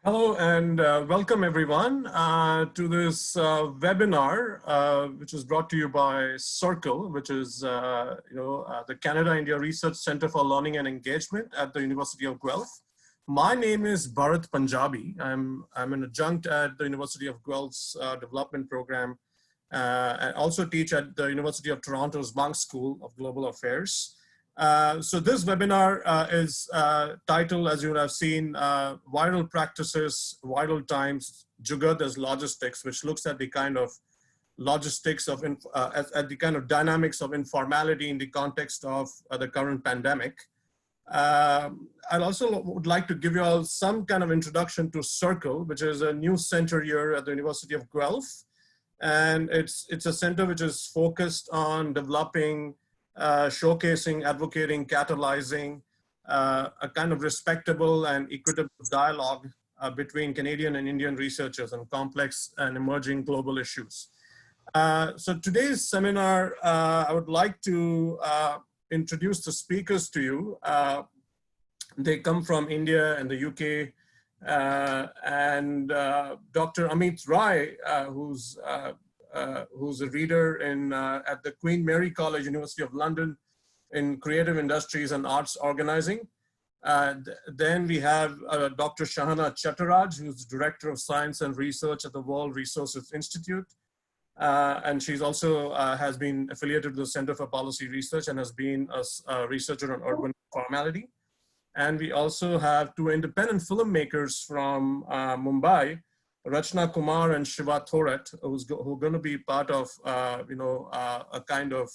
Hello and welcome everyone to this webinar, which is brought to you by Circle, which is the Canada-India Research Center for Learning and Engagement at the University of Guelph. My name is Bharat Punjabi. I'm an adjunct at the University of Guelph's development program. I also teach at the University of Toronto's Monk School of Global Affairs. So this webinar is titled, as you would have seen, Viral Practices, Viral Times, Jugaad as Logistics, which looks at the kind of logistics of, at the kind of dynamics of informality in the context of the current pandemic. I also would like to give you all some kind of introduction to Circle, which is a new center here at the University of Guelph. And it's a center which is focused on developing showcasing, advocating, catalyzing a kind of respectable and equitable dialogue between Canadian and Indian researchers on complex and emerging global issues. So today's seminar, I would like to introduce the speakers to you. They come from India and the UK, and Dr. Amit Rai, who's a reader at the Queen Mary College, University of London, in creative industries and arts organizing. Then we have Dr. Shahana Chattaraj, who's Director of Science and Research at the World Resources Institute. And she's also has been affiliated with the Center for Policy Research and has been a researcher on urban informality. And we also have two independent filmmakers from Mumbai, Rachna Kumar and Shiva Thorat, who are going to be part of a kind of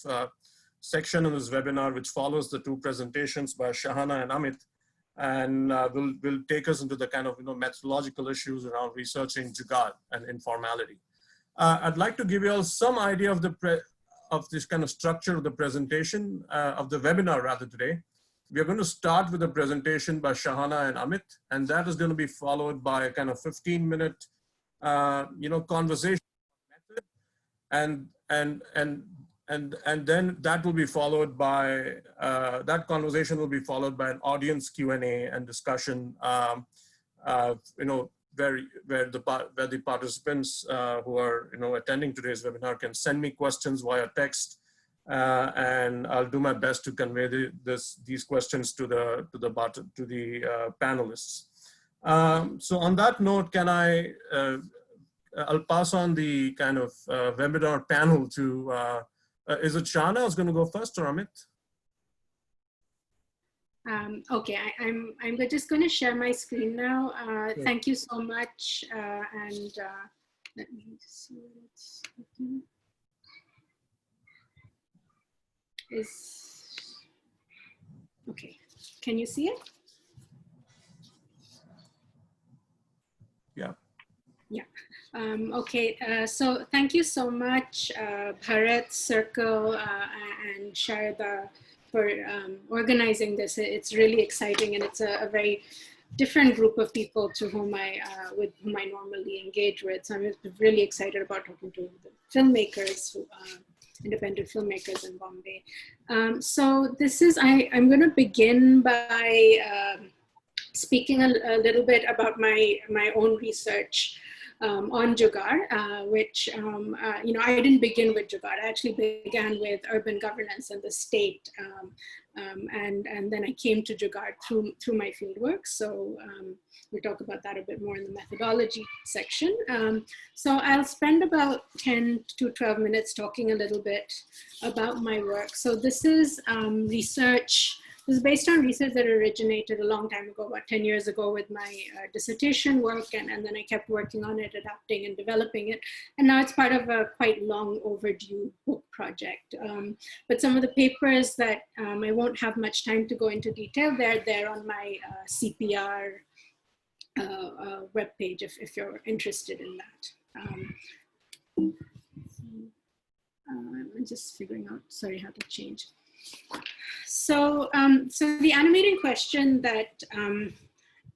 section in this webinar which follows the two presentations by Shahana and Amit, and will take us into the kind of methodological issues around researching Jugaad and informality. I'd like to give you all some idea of this kind of structure of the presentation of the webinar rather today. We are going to start with a presentation by Shahana and Amit, and that is going to be followed by a kind of 15-minute conversation method, and then that will be folled by that conversation will be followed by an audience Q&A and discussion. Where the participants who are attending today's webinar can send me questions via text, and I'll do my best to convey these questions to the panelists. So on that note, I'll pass on the kind of webinar panel to, is it Shana who's going to go first, or Amit? Okay, I'm just going to share my screen now. Sure. Thank you so much. And let me see what it's looking. Okay, can you see it? Yeah. Yeah. Okay. So thank you so much, Bharat, Circle, and Sharada for organizing this. It's really exciting, and it's a very different group of people to whom with whom I normally engage with. So I'm really excited about talking to the filmmakers, independent filmmakers in Bombay. So this is, I'm going to begin by speaking a little bit about my own research on Jugaad, which, I didn't begin with Jugaad. I actually began with urban governance and the state. And then I came to Jugaad through my fieldwork. So we'll talk about that a bit more in the methodology section. So I'll spend about 10 to 12 minutes talking a little bit about my work. So this is research. This is based on research that originated a long time ago, about 10 years ago, with my dissertation work, and then I kept working on it, adapting and developing it. And now it's part of a quite long overdue book project. But some of the papers that I won't have much time to go into detail, they're there on my CPR webpage if you're interested in that. I'm just figuring out, sorry, how to change. So, so the animating question that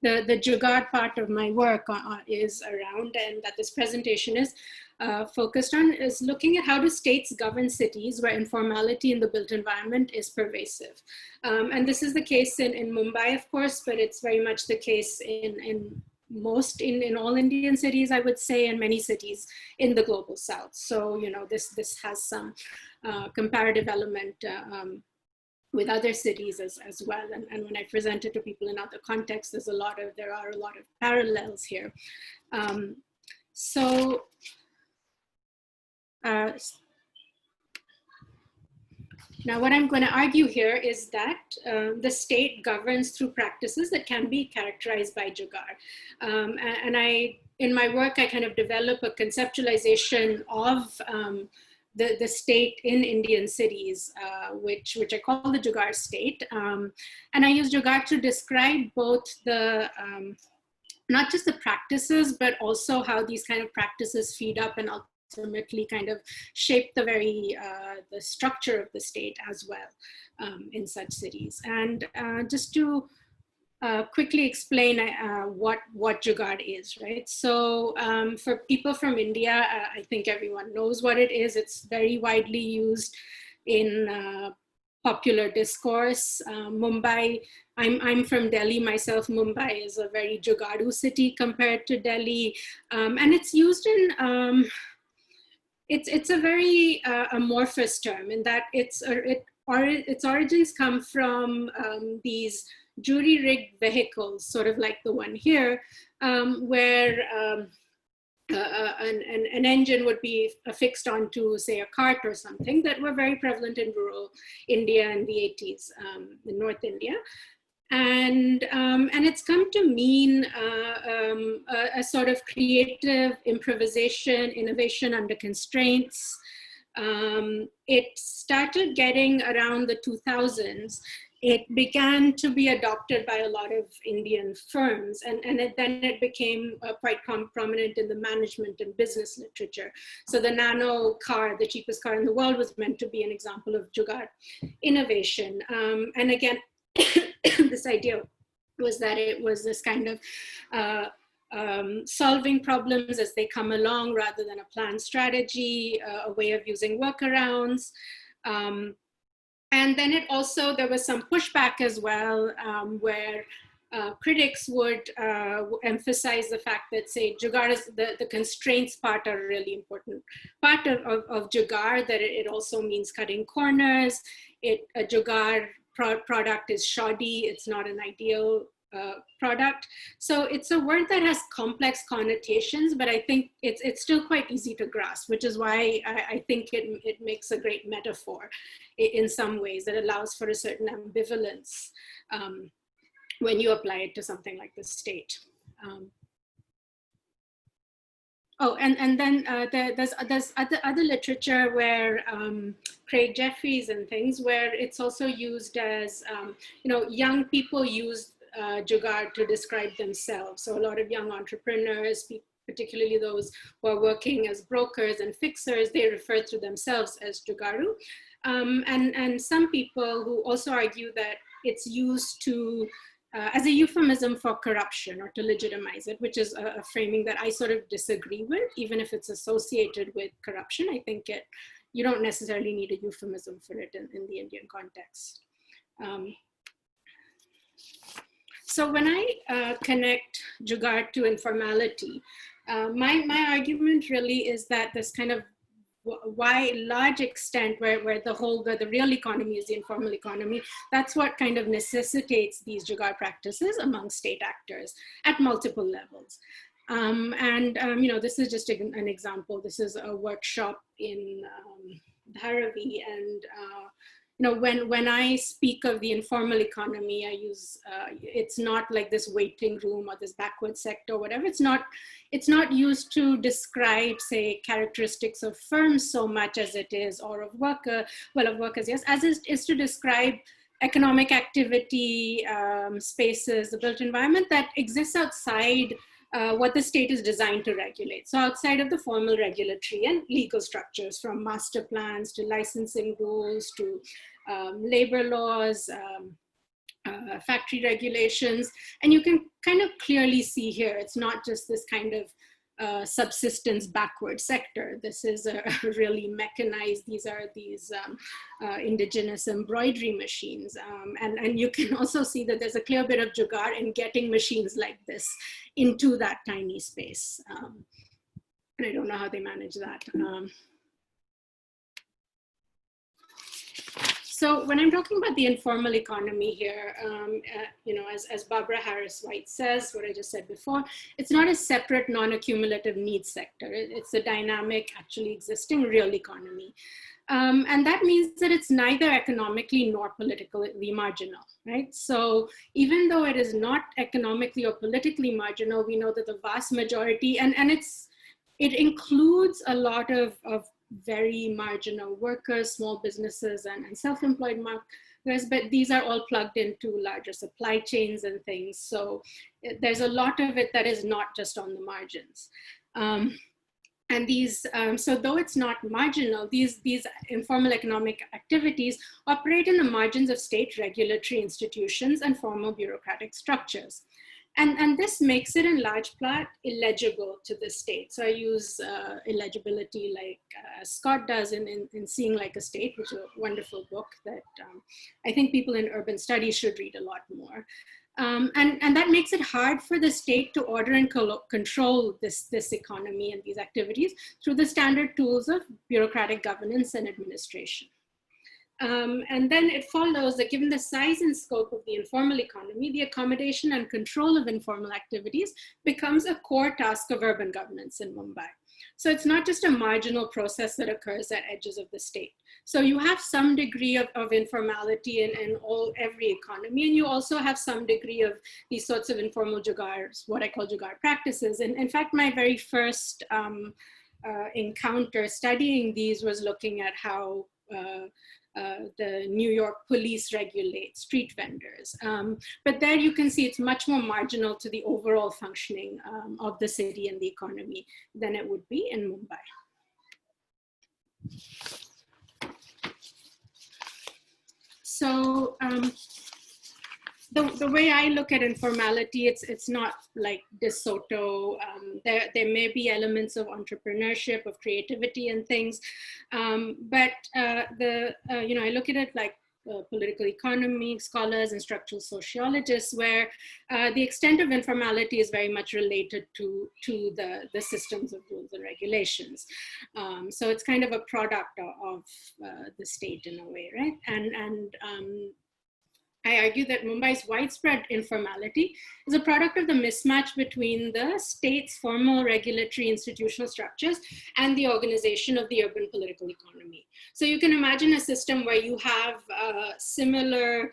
the Jugaad part of my work is around, and that this presentation is focused on, is looking at how do states govern cities where informality in the built environment is pervasive. And this is the case in Mumbai, of course, but it's very much the case in most in all Indian cities, I would say, and many cities in the global south. So, this has some comparative element with other cities as well. And when I present it to people in other contexts, there are a lot of parallels here. So now what I'm going to argue here is that the state governs through practices that can be characterized by Jugaad. And in my work, I kind of develop a conceptualization of the state in Indian cities, which I call the Jugaad state. And I use Jugaad to describe both the, not just the practices, but also how these kind of practices feed up and ultimately kind of shape the very, the structure of the state as well in such cities. And just to quickly explain what Jugaad is, right? So for people from India, I think everyone knows what it is. It's very widely used in popular discourse. Mumbai, I'm from Delhi myself. Mumbai is a very Jugaadu city compared to Delhi. And it's used in, it's a very amorphous term in that its origins come from these jury-rigged vehicles, sort of like the one here, where an engine would be affixed onto, say, a cart or something, that were very prevalent in rural India in the 80s, in North India. And it's come to mean a sort of creative improvisation, innovation under constraints. It started getting around the 2000s. It began to be adopted by a lot of Indian firms, and then it became quite prominent in the management and business literature. So the nano car, the cheapest car in the world, was meant to be an example of Jugaad innovation. And again, this idea was that it was this kind of solving problems as they come along rather than a planned strategy, a way of using workarounds. And then there was some pushback as well, where critics would emphasize the fact that, say, Jugaad is the constraints part are a really important part of Jugaad, that it also means cutting corners. A Jugaad product is shoddy, it's not an ideal product. So it's a word that has complex connotations, but I think it's still quite easy to grasp, which is why I think it makes a great metaphor in some ways, that allows for a certain ambivalence when you apply it to something like the state. And then there's other literature where Craig Jeffries and things, where it's also used as, young people use Jugaad to describe themselves. So a lot of young entrepreneurs, particularly those who are working as brokers and fixers, they refer to themselves as Jugaadu. And some people who also argue that it's used to as a euphemism for corruption or to legitimize it, which is a framing that I sort of disagree with, even if it's associated with corruption. I think you don't necessarily need a euphemism for it in the Indian context. So when I connect Jugaad to informality, my argument really is that this kind of why large extent where the real economy is the informal economy, that's what kind of necessitates these Jugaad practices among state actors at multiple levels. This is just an example. This is a workshop in Dharavi, and when I speak of the informal economy, I use, it's not like this waiting room or this backward sector or whatever. It's not used to describe, say, characteristics of firms so much as it is, or of workers, yes, as it is to describe economic activity, spaces, the built environment that exists outside what the state is designed to regulate. So outside of the formal regulatory and legal structures, from master plans to licensing rules to labor laws, factory regulations. And you can kind of clearly see here, it's not just this kind of subsistence backward sector. This is a really mechanized, these are these indigenous embroidery machines. And you can also see that there's a clear bit of jugaad in getting machines like this into that tiny space. And I don't know how they manage that. So when I'm talking about the informal economy here, you know, as Barbara Harris White says, what I just said before, it's not a separate non-accumulative needs sector. It's a dynamic, actually existing real economy. And that means that it's neither economically nor politically marginal, right? So even though it is not economically or politically marginal, we know that the vast majority, and it includes a lot of very marginal workers, small businesses, and self-employed workers, but these are all plugged into larger supply chains and things. So there's a lot of it that is not just on the margins. And these, so though it's not marginal, these informal economic activities operate in the margins of state regulatory institutions and formal bureaucratic structures. And this makes it in large part illegible to the state. So I use illegibility like Scott does in Seeing Like a State, which is a wonderful book that I think people in urban studies should read a lot more. And that makes it hard for the state to order and control this economy and these activities through the standard tools of bureaucratic governance and administration. And then it follows that given the size and scope of the informal economy, the accommodation and control of informal activities becomes a core task of urban governance in Mumbai. So it's not just a marginal process that occurs at edges of the state. So you have some degree of informality in every economy, and you also have some degree of these sorts of informal jugaad, what I call jugaad practices. And in fact, my very first encounter studying these was looking at how the New York police regulate street vendors. But there you can see it's much more marginal to the overall functioning of the city and the economy than it would be in Mumbai. So the way I look at informality, it's not like De Soto. There may be elements of entrepreneurship, of creativity and things, but you know, I look at it like political economy scholars and structural sociologists, where the extent of informality is very much related to the systems of rules and regulations. So it's kind of a product of the state in a way, right? And I argue that Mumbai's widespread informality is a product of the mismatch between the state's formal regulatory institutional structures and the organization of the urban political economy. So you can imagine a system where you have similar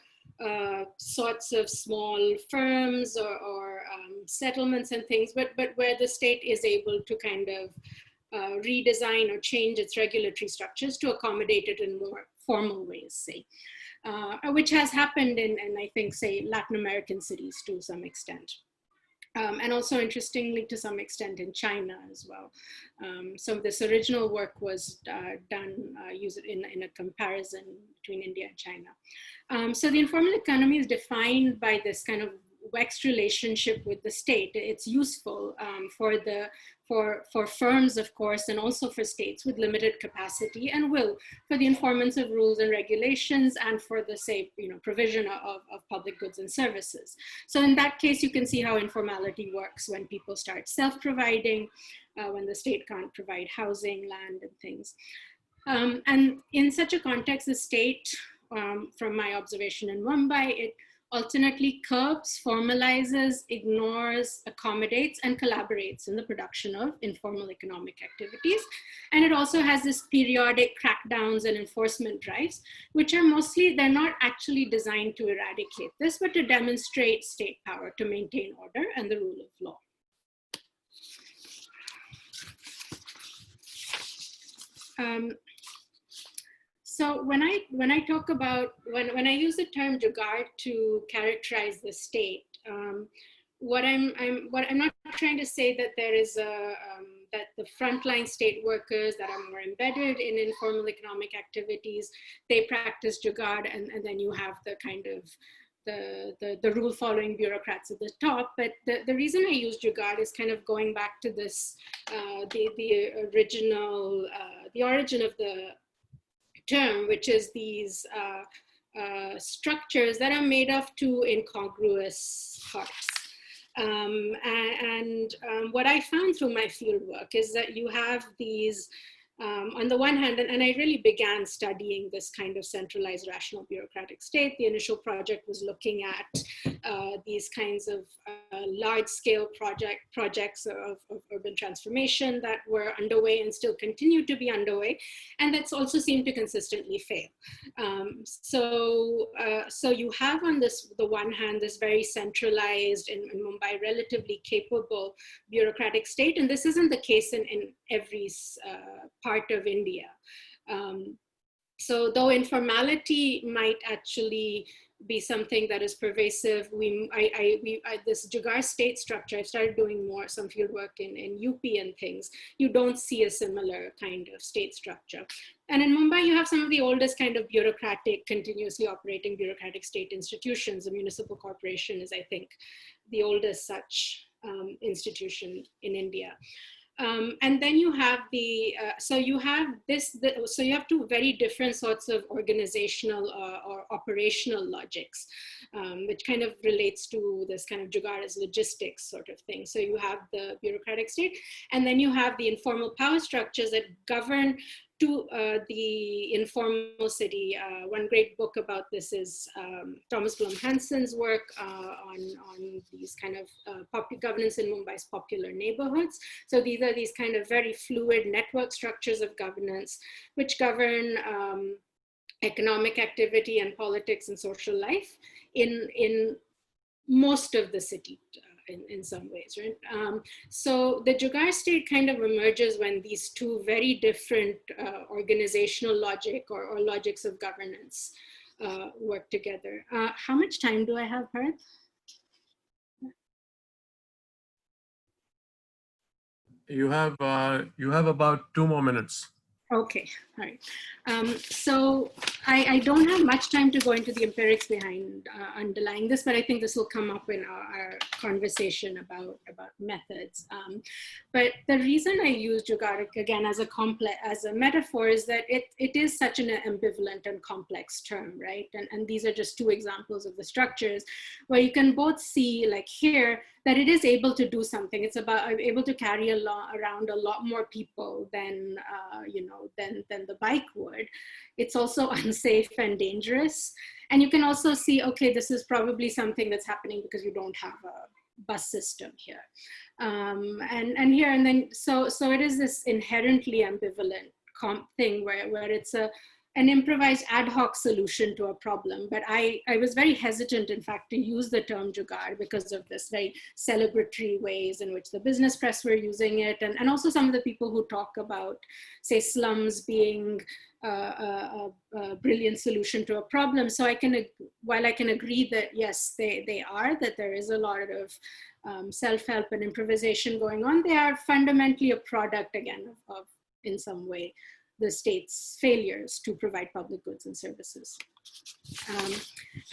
sorts of small firms or settlements and things, but where the state is able to kind of redesign or change its regulatory structures to accommodate it in more formal ways, say. Which has happened in I think, say, Latin American cities to some extent. And also, interestingly, to some extent in China as well. So this original work was done in a comparison between India and China. So the informal economy is defined by this kind of Wex relationship with the state. It's useful for firms, of course, and also for states with limited capacity and will for the informants of rules and regulations and for the, say, you know, provision of public goods and services. So in that case, you can see how informality works when people start self-providing, when the state can't provide housing, land, and things. And in such a context, the state, from my observation in Mumbai, it alternately curbs, formalizes, ignores, accommodates, and collaborates in the production of informal economic activities. And it also has this periodic crackdowns and enforcement drives, which are mostly, they're not actually designed to eradicate this, but to demonstrate state power to maintain order and the rule of law. So when I talk about, when I use the term jugaad to characterize the state, what I'm not trying to say that there is that the frontline state workers that are more embedded in informal economic activities, they practice jugaad, and then you have the kind of the rule following bureaucrats at the top. But the reason I use Jugaad is kind of going back to this, the original, the origin of the term, which is these structures that are made of two incongruous parts. What I found through my field work is that you have these, on the one hand, and I really began studying this kind of centralized rational bureaucratic state. The initial project was looking at these kinds of large-scale projects of urban transformation that were underway and still continue to be underway, and that's also seemed to consistently fail. So you have on the one hand this very centralized, in Mumbai, relatively capable bureaucratic state, and this isn't the case in every part of India. So though informality might actually be something that is pervasive, this Jugaad state structure, I started doing some field work in UP and things, you don't see a similar kind of state structure. And in Mumbai, you have some of the oldest kind of bureaucratic, continuously operating bureaucratic state institutions. The municipal corporation is, I think, the oldest such institution in India. And then you have so you have two very different sorts of organizational or operational logics, which kind of relates to this kind of Jugaad as logistics sort of thing. So you have the bureaucratic state, and then you have the informal power structures that govern to the informal city. One great book about this is Thomas Blum Hansen's work on these kind of governance in Mumbai's popular neighborhoods. So these are these kind of very fluid network structures of governance, which govern economic activity and politics and social life in most of the city. In some ways, right? So the Jugaad state kind of emerges when these two very different organizational logic or logics of governance work together. How much time do I have, Bharat? You have about 2 more minutes. Okay, all right. So I don't have much time to go into the empirics behind underlying this, but I think this will come up in our conversation about methods. But the reason I use Jugaad again as a metaphor is that it is such an ambivalent and complex term, right? And these are just two examples of the structures where you can both see, like here, that it is able to do something. It's able to carry around a lot more people than than the bike would. It's also unsafe and dangerous. And you can also see, okay, this is probably something that's happening because you don't have a bus system here. And here, and then, so it is this inherently ambivalent thing where it's an improvised ad hoc solution to a problem. But I was very hesitant, in fact, to use the term Jugaad because of this very celebratory ways in which the business press were using it. And also some of the people who talk about, say, slums being a brilliant solution to a problem. So while I can agree that, yes, they are, that there is a lot of self-help and improvisation going on, they are fundamentally a product, again, of in some way, the state's failures to provide public goods and services.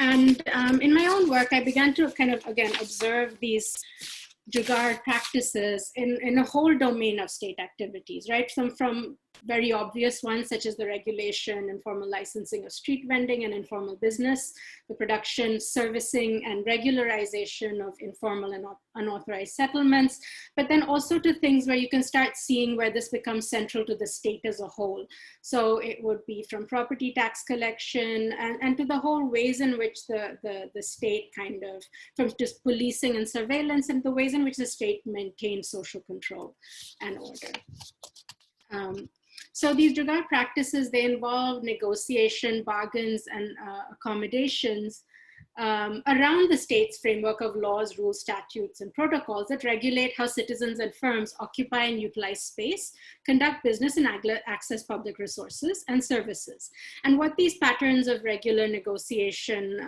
In my own work, I began to kind of, again, observe these Jugaad practices in a whole domain of state activities, right? From very obvious ones, such as the regulation and formal licensing of street vending and informal business, the production, servicing, and regularization of informal and unauthorized settlements, but then also to things where you can start seeing where this becomes central to the state as a whole. So it would be from property tax collection and to the whole ways in which the state kind of, from just policing and surveillance, and the ways in which the state maintains social control and order. So these Jugaad practices, they involve negotiation, bargains, and accommodations around the state's framework of laws, rules, statutes, and protocols that regulate how citizens and firms occupy and utilize space, conduct business, and access public resources and services. And what these patterns of regular negotiation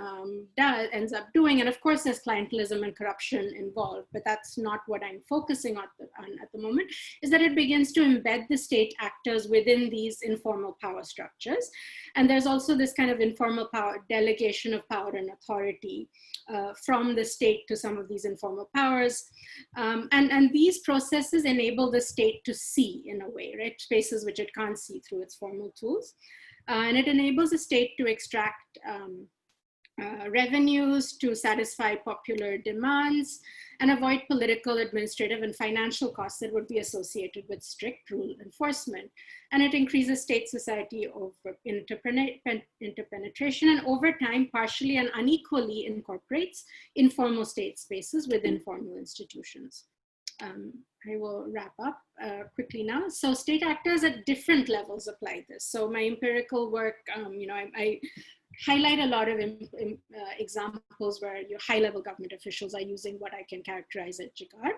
ends up doing, and of course there's clientelism and corruption involved, but that's not what I'm focusing on at the the moment, is that it begins to embed the state actors within these informal power structures. And there's also this kind of informal power, delegation of power and authority from the state to some of these informal powers. And these processes enable the state to see, in a way, right? Spaces which it can't see through its formal tools. And it enables the state to extract revenues, to satisfy popular demands, and avoid political, administrative, and financial costs that would be associated with strict rule enforcement. And it increases state society over interpenetration, and over time, partially and unequally incorporates informal state spaces within formal institutions. I will wrap up quickly now. So state actors at different levels apply this. So my empirical work, I highlight a lot of examples where your high-level government officials are using what I can characterize as Jugaad.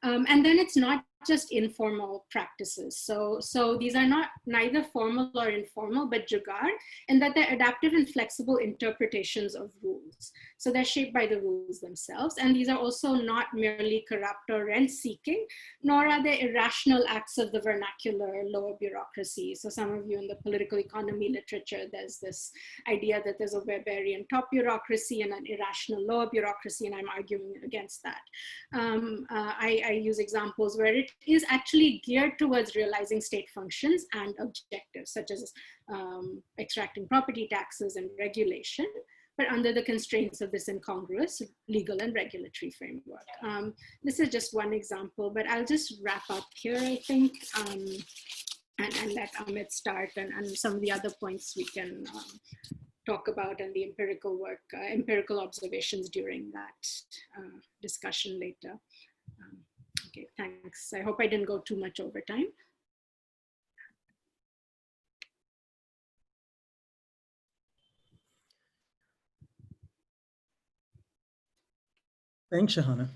And then it's not just informal practices. So these are neither formal or informal, but Jugaad, in that they're adaptive and flexible interpretations of rules. So they're shaped by the rules themselves. And these are also not merely corrupt or rent-seeking, nor are they irrational acts of the vernacular lower bureaucracy. So some of you in the political economy literature, there's this idea that there's a Weberian top bureaucracy and an irrational lower bureaucracy, and I'm arguing against that. I use examples where it is actually geared towards realizing state functions and objectives, such as extracting property taxes and regulation, but under the constraints of this incongruous legal and regulatory framework. This is just one example, but I'll just wrap up here, I think, and let Amit start, and some of the other points we can talk about, and the empirical work, empirical observations during that discussion later. Okay, thanks. I hope I didn't go too much over time. Thanks, Shahana.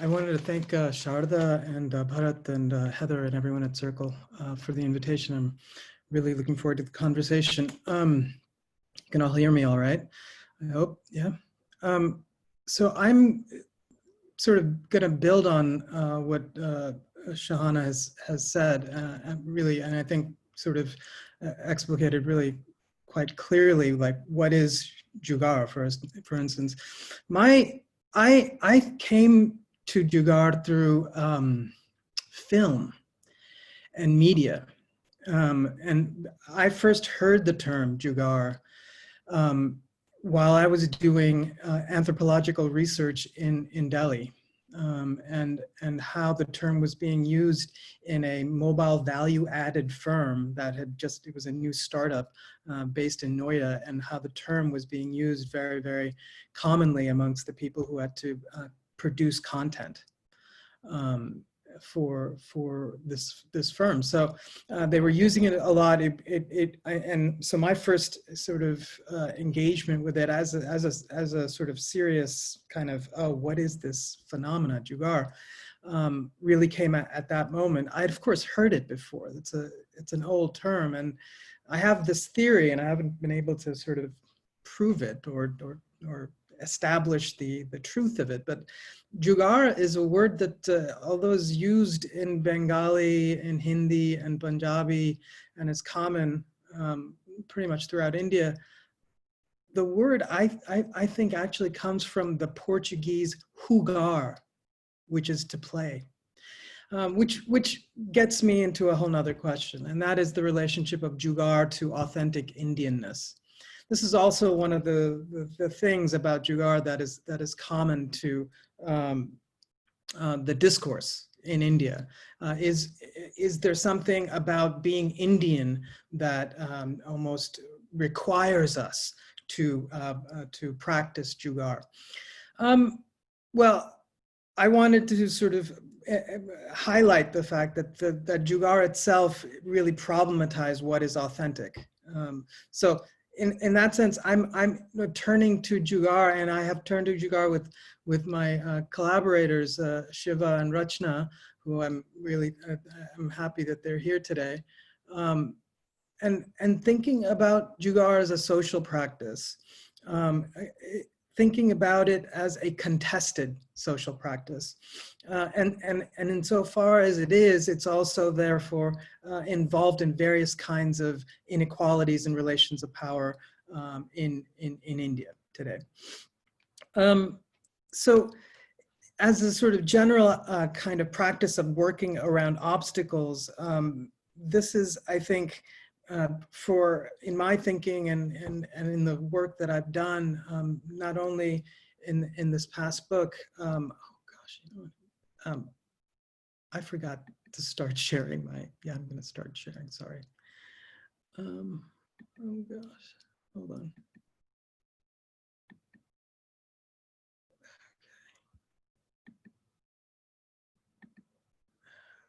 I wanted to thank Sharda and Bharat and Heather and everyone at Circle for the invitation. I'm really looking forward to the conversation. Can all hear me all right? I hope, yeah. So I'm sort of going to build on what Shahana has said, really, and I think sort of explicated really quite clearly, like what is Jugaad, for instance. I came to Jugaad through film and media. And I first heard the term Jugaad while I was doing anthropological research in Delhi, and how the term was being used in a mobile value-added firm that had just, it was a new startup based in Noida, and how the term was being used very, very commonly amongst the people who had to produce content for this firm. So they were using it a lot. And so my first sort of engagement with it as a sort of serious kind of, oh, what is this phenomena, Jugaad, really came at that moment. I'd of course heard it before. It's an old term, and I have this theory, and I haven't been able to sort of prove it or establish the truth of it, but Jugaad is a word that, although is used in Bengali, in Hindi, and Punjabi, and is common pretty much throughout India, the word I think actually comes from the Portuguese jugar, which is to play, which gets me into a whole nother question, and that is the relationship of Jugaad to authentic Indianness. This is also one of the things about Jugaad that is common to the discourse in India. Is there something about being Indian that almost requires us to practice Jugaad? Well, I wanted to sort of highlight the fact that that Jugaad itself really problematized what is authentic. So in that sense, I'm turning to Jugaad, and I have turned to Jugaad with my collaborators, Shiva and Rachna, who I'm really I'm happy that they're here today, and thinking about Jugaad as a social practice. thinking about it as a contested social practice. And insofar as it is, it's also therefore involved in various kinds of inequalities and relations of power in India today. So as a sort of general kind of practice of working around obstacles, this is, I think, in my thinking and in the work that I've done, not only in this past book, oh gosh, I forgot to start sharing yeah, I'm gonna start sharing, sorry. Oh gosh, hold on.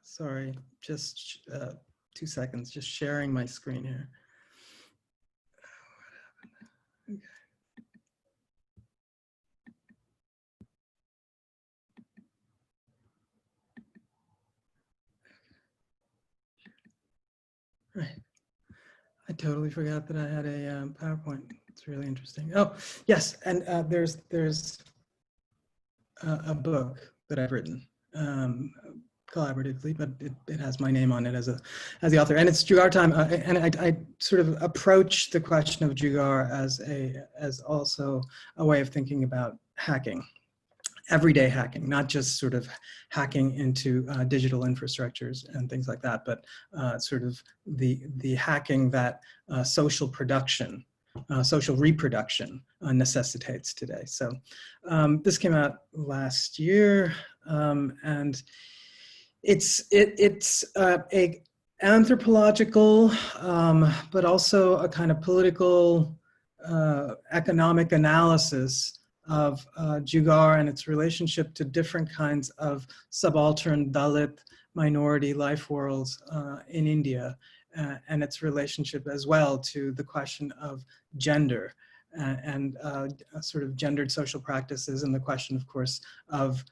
Sorry, just 2 seconds, just sharing my screen here. Okay. Right. I totally forgot that I had a PowerPoint. It's really interesting. Oh, yes, and there's a book that I've written collaboratively, but it has my name on it as the author, and it's Jugaad time. And I sort of approach the question of Jugaad as also a way of thinking about hacking, everyday hacking, not just sort of hacking into digital infrastructures and things like that, but sort of the hacking that social production, social reproduction necessitates today. So this came out last year, and it's a anthropological, but also a kind of political, economic analysis of Jugaad and its relationship to different kinds of subaltern Dalit minority life worlds in India, and its relationship as well to the question of gender and sort of gendered social practices, and the question, of course, of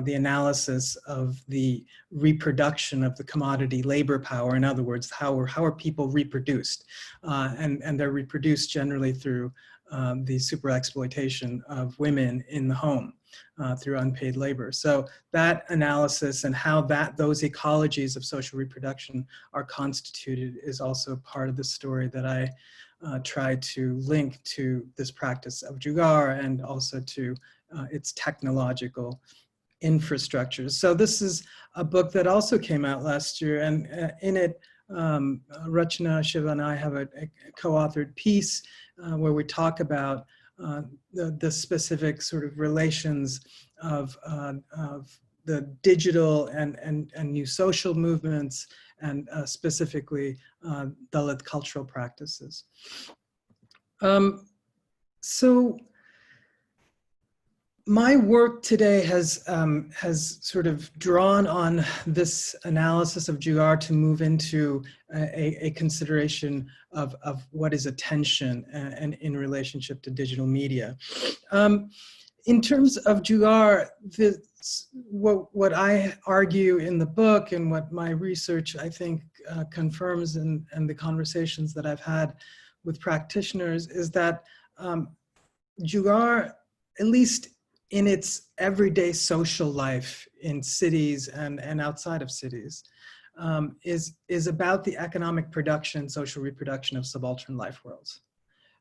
the analysis of the reproduction of the commodity labor power. In other words, how are people reproduced? And they're reproduced generally through the super exploitation of women in the home through unpaid labor. So that analysis and how those ecologies of social reproduction are constituted is also part of the story that I try to link to this practice of Jugaad and also to its technological infrastructures. So this is a book that also came out last year, and in it, Rachna, Shiva, and I have a co-authored piece where we talk about the specific sort of relations of the digital and new social movements, and specifically Dalit cultural practices. So my work today has sort of drawn on this analysis of Jugaad to move into a consideration of what is attention and in relationship to digital media. In terms of Jugaad, what I argue in the book and what my research, I think, confirms and the conversations that I've had with practitioners is that Jugaad, at least in its everyday social life in cities and outside of cities, is about the economic production, social reproduction of subaltern life worlds.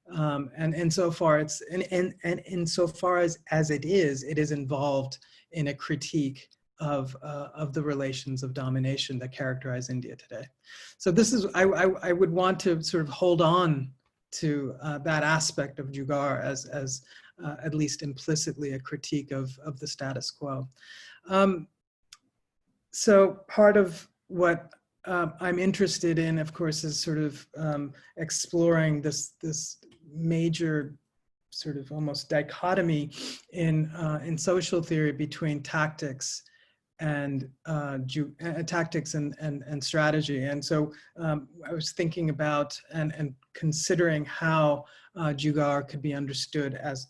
And insofar as it is involved in a critique of the relations of domination that characterize India today. So this is, I would want to sort of hold on to that aspect of Jugaad as at least implicitly a critique of the status quo. So part of what I'm interested in, of course, is sort of exploring this major sort of almost dichotomy in social theory between tactics and tactics and strategy. And so I was thinking about and considering how Jugaad could be understood as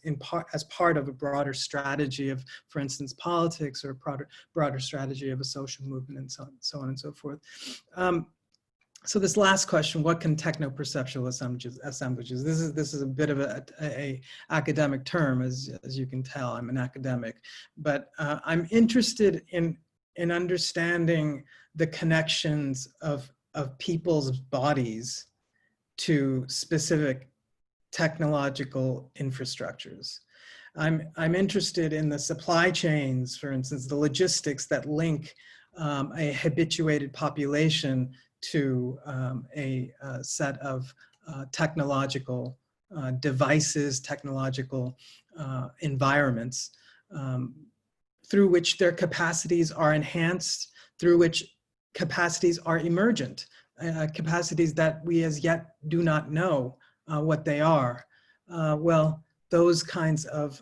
part of a broader strategy of, for instance, politics, or a broader strategy of a social movement, and so on and so forth. So this last question, what can techno-perceptual assemblages? This is a bit of a academic term, as you can tell. I'm an academic, but I'm interested in understanding the connections of people's bodies to specific technological infrastructures. I'm interested in the supply chains, for instance, the logistics that link a habituated population to a set of technological devices, technological environments, through which their capacities are enhanced, through which capacities are emergent, capacities that we as yet do not know what they are. Well, those kinds of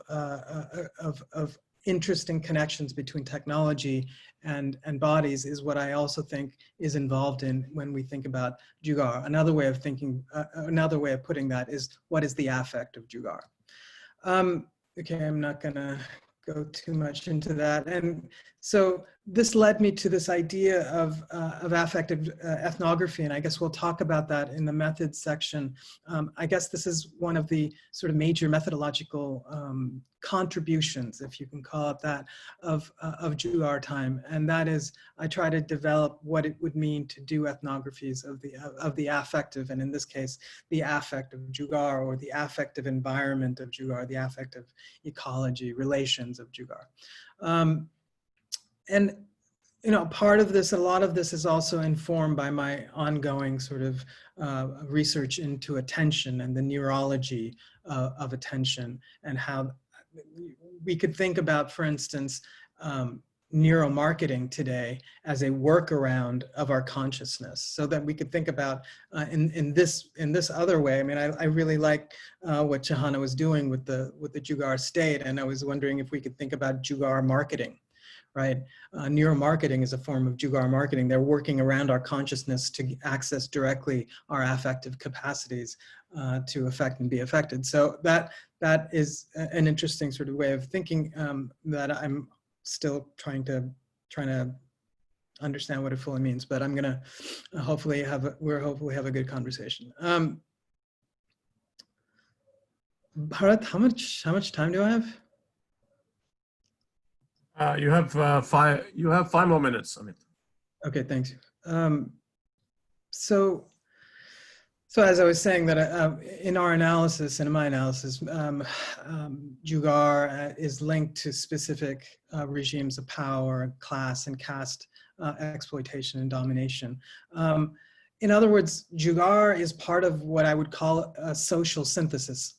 interesting connections between technology and bodies is what I also think is involved in when we think about Jugaad. Another way of thinking, another way of putting that is, what is the affect of Jugaad? Okay, I'm not gonna go too much into that. And so this led me to this idea of affective ethnography, and I guess we'll talk about that in the methods section. I guess this is one of the sort of major methodological contributions, if you can call it that, of Jugaad time, and that is I try to develop what it would mean to do ethnographies of the affective, and in this case, the affect of Jugaad, or the affective environment of Jugaad, the affective ecology, relations of Jugaad. And you know, part of this, a lot of this is also informed by my ongoing sort of research into attention and the neurology of attention, and how we could think about, for instance, neuromarketing today as a workaround of our consciousness, so that we could think about in this other way. I mean, I really like what Shahana was doing with the Jugaad state, and I was wondering if we could think about Jugaad marketing. Right? Neuromarketing is a form of Jugaad marketing. They're working around our consciousness to access directly our affective capacities to affect and be affected. So that is an interesting sort of way of thinking that I'm still trying to understand what it fully means. But I'm gonna hopefully have a good conversation. Bharat, how much time do I have? You have 5 more minutes, Amit. Okay, thanks. So as I was saying, that in our analysis, and in my analysis, Jugaad is linked to specific regimes of power, class, and caste exploitation and domination. In other words, Jugaad is part of what I would call a social synthesis.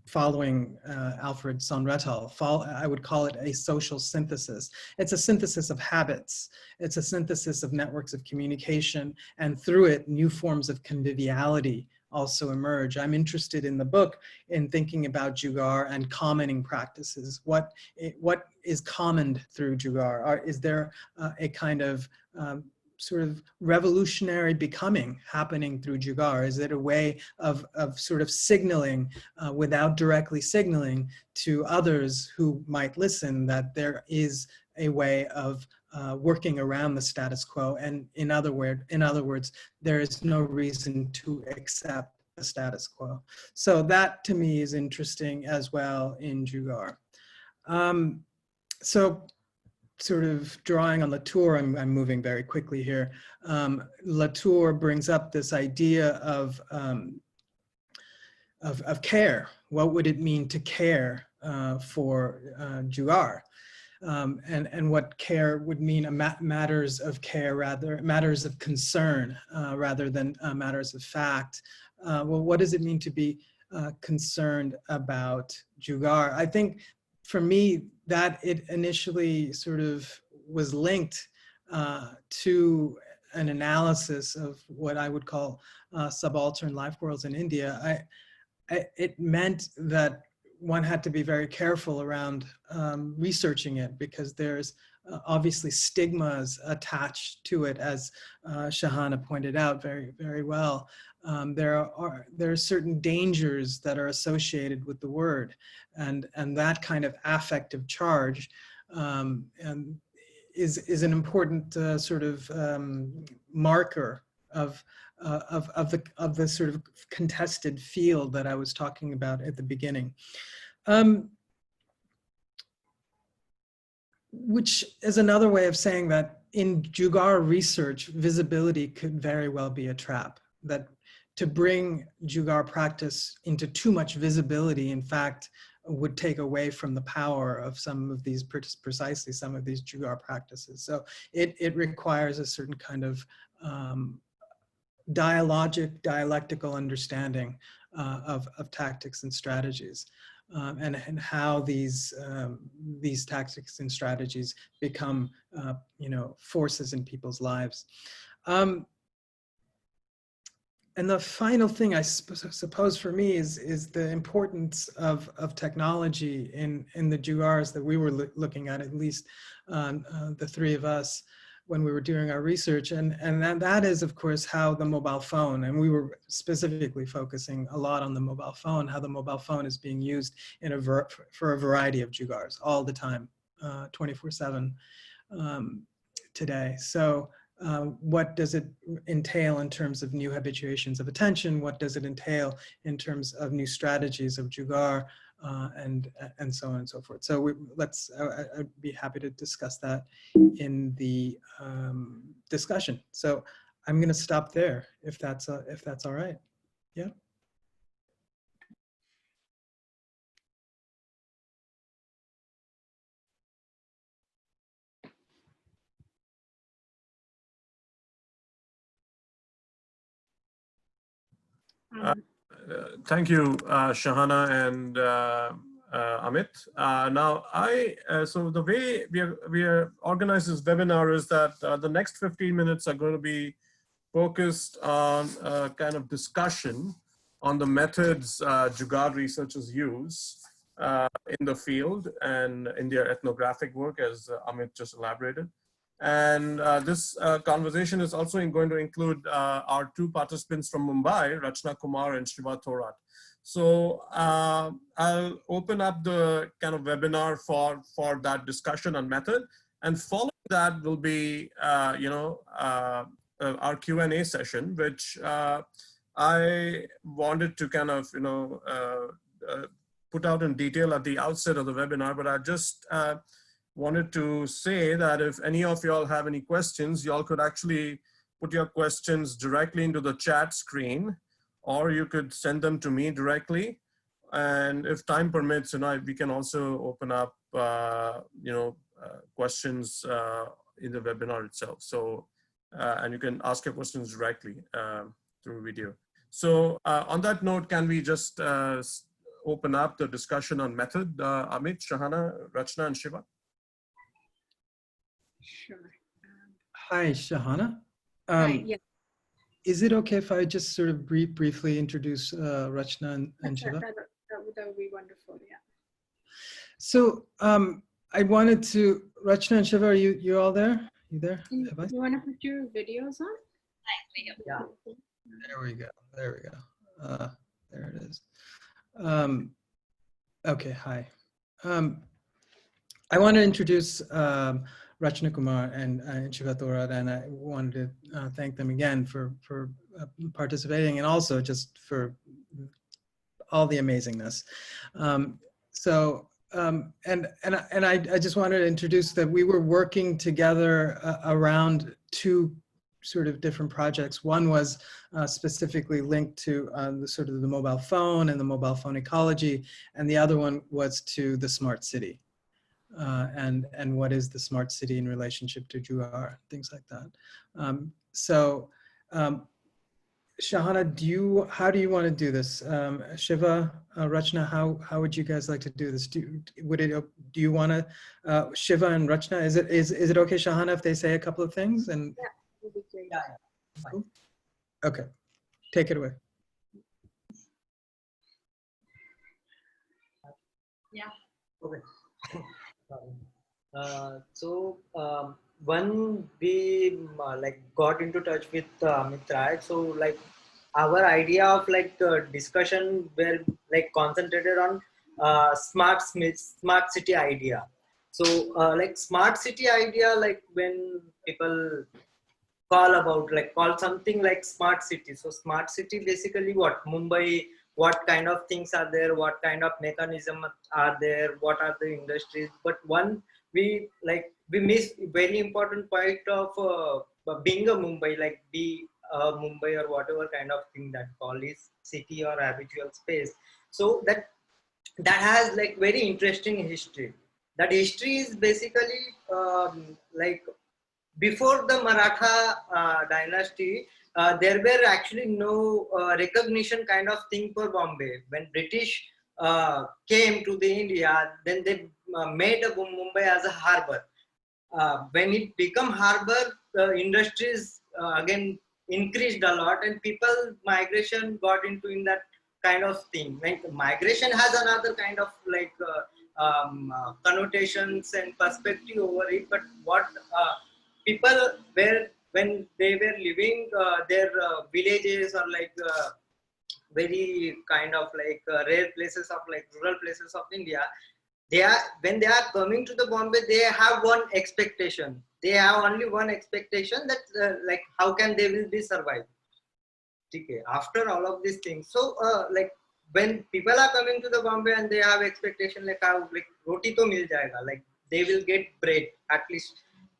Following Alfred Sonretal, I would call it a social synthesis. It's a synthesis of habits. It's a synthesis of networks of communication, and through it, new forms of conviviality also emerge. I'm interested in the book in thinking about Jugaad and commoning practices. What is commoned through Jugaad? Is there a kind of sort of revolutionary becoming happening through Jugaad? Is it a way of sort of signaling without directly signaling to others who might listen that there is a way of working around the status quo, and in other words, there is no reason to accept the status quo. So that to me is interesting as well in Jugaad. So sort of drawing on Latour, I'm moving very quickly here. Latour brings up this idea of care. What would it mean to care for Jugaad? And what care would mean, matters of care, matters of concern, rather than matters of fact. Well, what does it mean to be concerned about Jugaad? I think for me, that it initially sort of was linked to an analysis of what I would call subaltern life worlds in India. It meant that one had to be very careful around researching it, because there's obviously stigmas attached to it, as Shahana pointed out very, very well. There are certain dangers that are associated with the word, and that kind of affective charge is an important sort of marker of the sort of contested field that I was talking about at the beginning. Which is another way of saying that in Jugaad research, visibility could very well be a trap. That to bring Jugaad practice into too much visibility, in fact, would take away from the power of some of these, precisely some of these Jugaad practices. So it requires a certain kind of dialectical understanding of tactics and strategies, and how these tactics and strategies become forces in people's lives. And the final thing I suppose for me is the importance of technology in the Jugaads that we were looking at least the three of us when we were doing our research, and that is of course how the mobile phone, and we were specifically focusing a lot on the mobile phone, how the mobile phone is being used for a variety of Jugaads all the time, 24/7 today. So what does it entail in terms of new habituations of attention? What does it entail in terms of new strategies of Jugaad, and so on and so forth? So I'd be happy to discuss that in the discussion. So I'm going to stop there if that's all right. Yeah. Thank you, Shahana and Amit. Now, so the way we are organized this webinar is that the next 15 minutes are going to be focused on a kind of discussion on the methods Jugaad researchers use in the field and in their ethnographic work, as Amit just elaborated. And this conversation is also going to include our two participants from Mumbai, Rachna Kumar and Shiva Thorat. So I'll open up the kind of webinar for that discussion on method. And following that will be, our Q&A session, which I wanted to kind of, put out in detail at the outset of the webinar, but I just wanted to say that if any of y'all have any questions, y'all could actually put your questions directly into the chat screen, or you could send them to me directly. And if time permits, we can also open up, questions in the webinar itself. So, and you can ask your questions directly through video. So on that note, can we just open up the discussion on method? Amit, Shahana, Rachna, and Shiva. Sure. Hi, Shahana. Hi, yeah. Is it okay if I just sort of briefly introduce Rachna and Shiva? That would be wonderful, yeah. So I wanted to, Rachna and Shiva, are you all there? You there? You want to put your videos on? Yeah. There we go. There we go. There it is. Okay, hi. I want to introduce Rachna Kumar and Shiva Thorat, and I wanted to thank them again for participating, and also just for all the amazingness. I just wanted to introduce that we were working together around two sort of different projects. One was specifically linked to the mobile phone and the mobile phone ecology, and the other one was to the smart city. And what is the smart city in relationship to Jugaad, things like that. Shahana, how do you want to do this? Shiva, Rachna, how would you guys like to do this? Do you want to, Shiva and Rachna, is it okay, Shahana, if they say a couple of things? And yeah, would be great. Yeah. Cool. Okay, take it away. Yeah. Okay. When we got into touch with Amit, right? So like our idea of discussion were concentrated on smart city idea. So smart city idea, when people call something like smart city. So smart city basically what Mumbai, what kind of things are there, what kind of mechanism are there, what are the industries. But one we miss very important point of being a Mumbai, like be Mumbai or whatever kind of thing that call is city or habitual space. So that has like very interesting history. That history is basically like before the Maratha dynasty, there were actually no recognition kind of thing for Bombay. When British came to the India, then they made Mumbai as a harbor. When it become harbor, the industries again increased a lot, and people migration got into in that kind of thing. Like migration has another kind of connotations and perspective over it, but what people were when they were living their villages or very kind of rare places of like rural places of India, they are when they are coming to the Bombay, they have one expectation. They have only one expectation that like how can they will be survive. Okay, after all of these things, so like when people are coming to the Bombay and they have expectation like how like roti to mil jayega, like they will get bread at least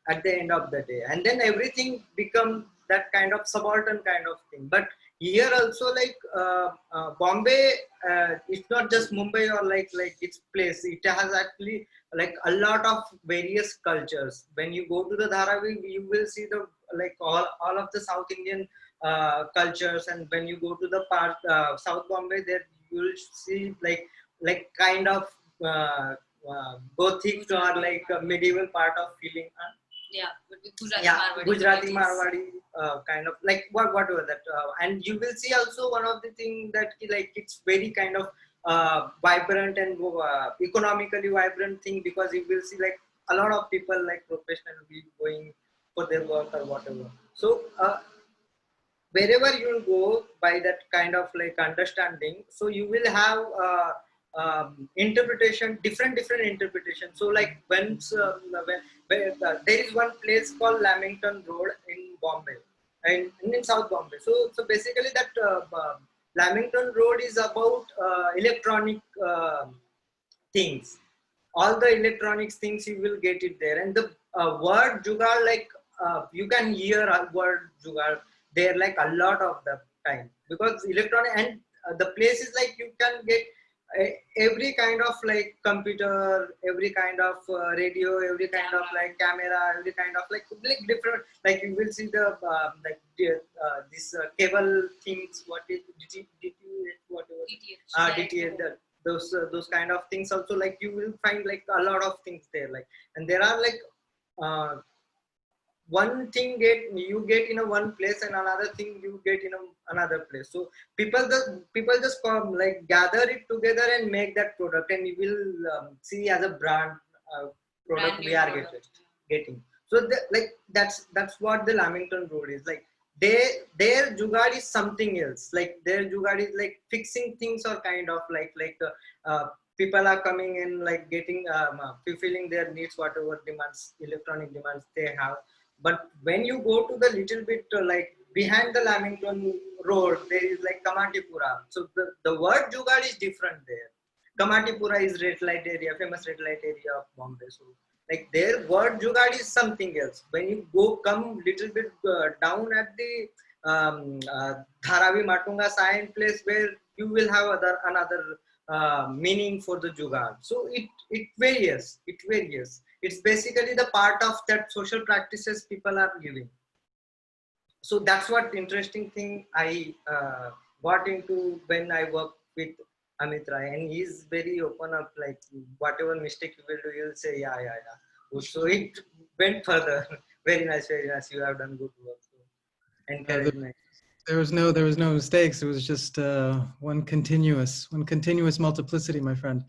at the end of the day, and then everything become that kind of subaltern kind of thing. But here also like Bombay, it's not just Mumbai or like its place. It has actually like a lot of various cultures. When you go to the Dharavi, you will see the like all of the South Indian cultures, and when you go to the part South Bombay, there you will see like kind of Gothic or like a medieval part of feeling. Yeah, but with Gujarati Yeah, Marwadi Gujarati varieties. Marwadi kind of like whatever that, and you will see also one of the thing that like it's very kind of vibrant and economically vibrant thing, because you will see like a lot of people like professionally going for their work or whatever. So wherever you will go by that kind of like understanding, so you will have interpretation, different interpretation. So like when there is one place called Lamington Road in Bombay, and in South Bombay. So basically that Lamington Road is about electronic things. All the electronics things you will get it there, and the word Jugaad, like you can hear a word Jugaad there like a lot of the time, because electronic, and the place is like you can get every kind of like computer, every kind of radio, every kind of like camera, every kind of like different, like you will see the this cable things, what is DTH, whatever DTH, those kind of things also, like you will find like a lot of things there, like, and there are like one thing you get in a one place, and another thing you get in another place. So people just come like gather it together and make that product, and you will see as a brand product Brand we new are product. getting. So like that's what the Lamington Road is like. Their Jugaad is something else. Like their Jugaad is like fixing things, or kind of people are coming in like getting fulfilling their needs, whatever demands, electronic demands they have. But when you go to the little bit like behind the Lamington Road, there is like Kamatipura. So the word Jugaad is different there. Kamatipura is red light area, famous red light area of Bombay. So like their word Jugaad is something else. When you come little bit down at the Dharavi Matunga Sayan place, where you will have another meaning for the Jugaad. So it varies. It varies. It's basically the part of that social practices people are living. So that's what interesting thing I got into when I worked with Amit Rai, and he's very open up, like whatever mistake you will do, you'll say yeah. So it went further. Very nice, very nice. You have done good work. So encouragement. There was no mistakes. It was just one continuous multiplicity, my friend.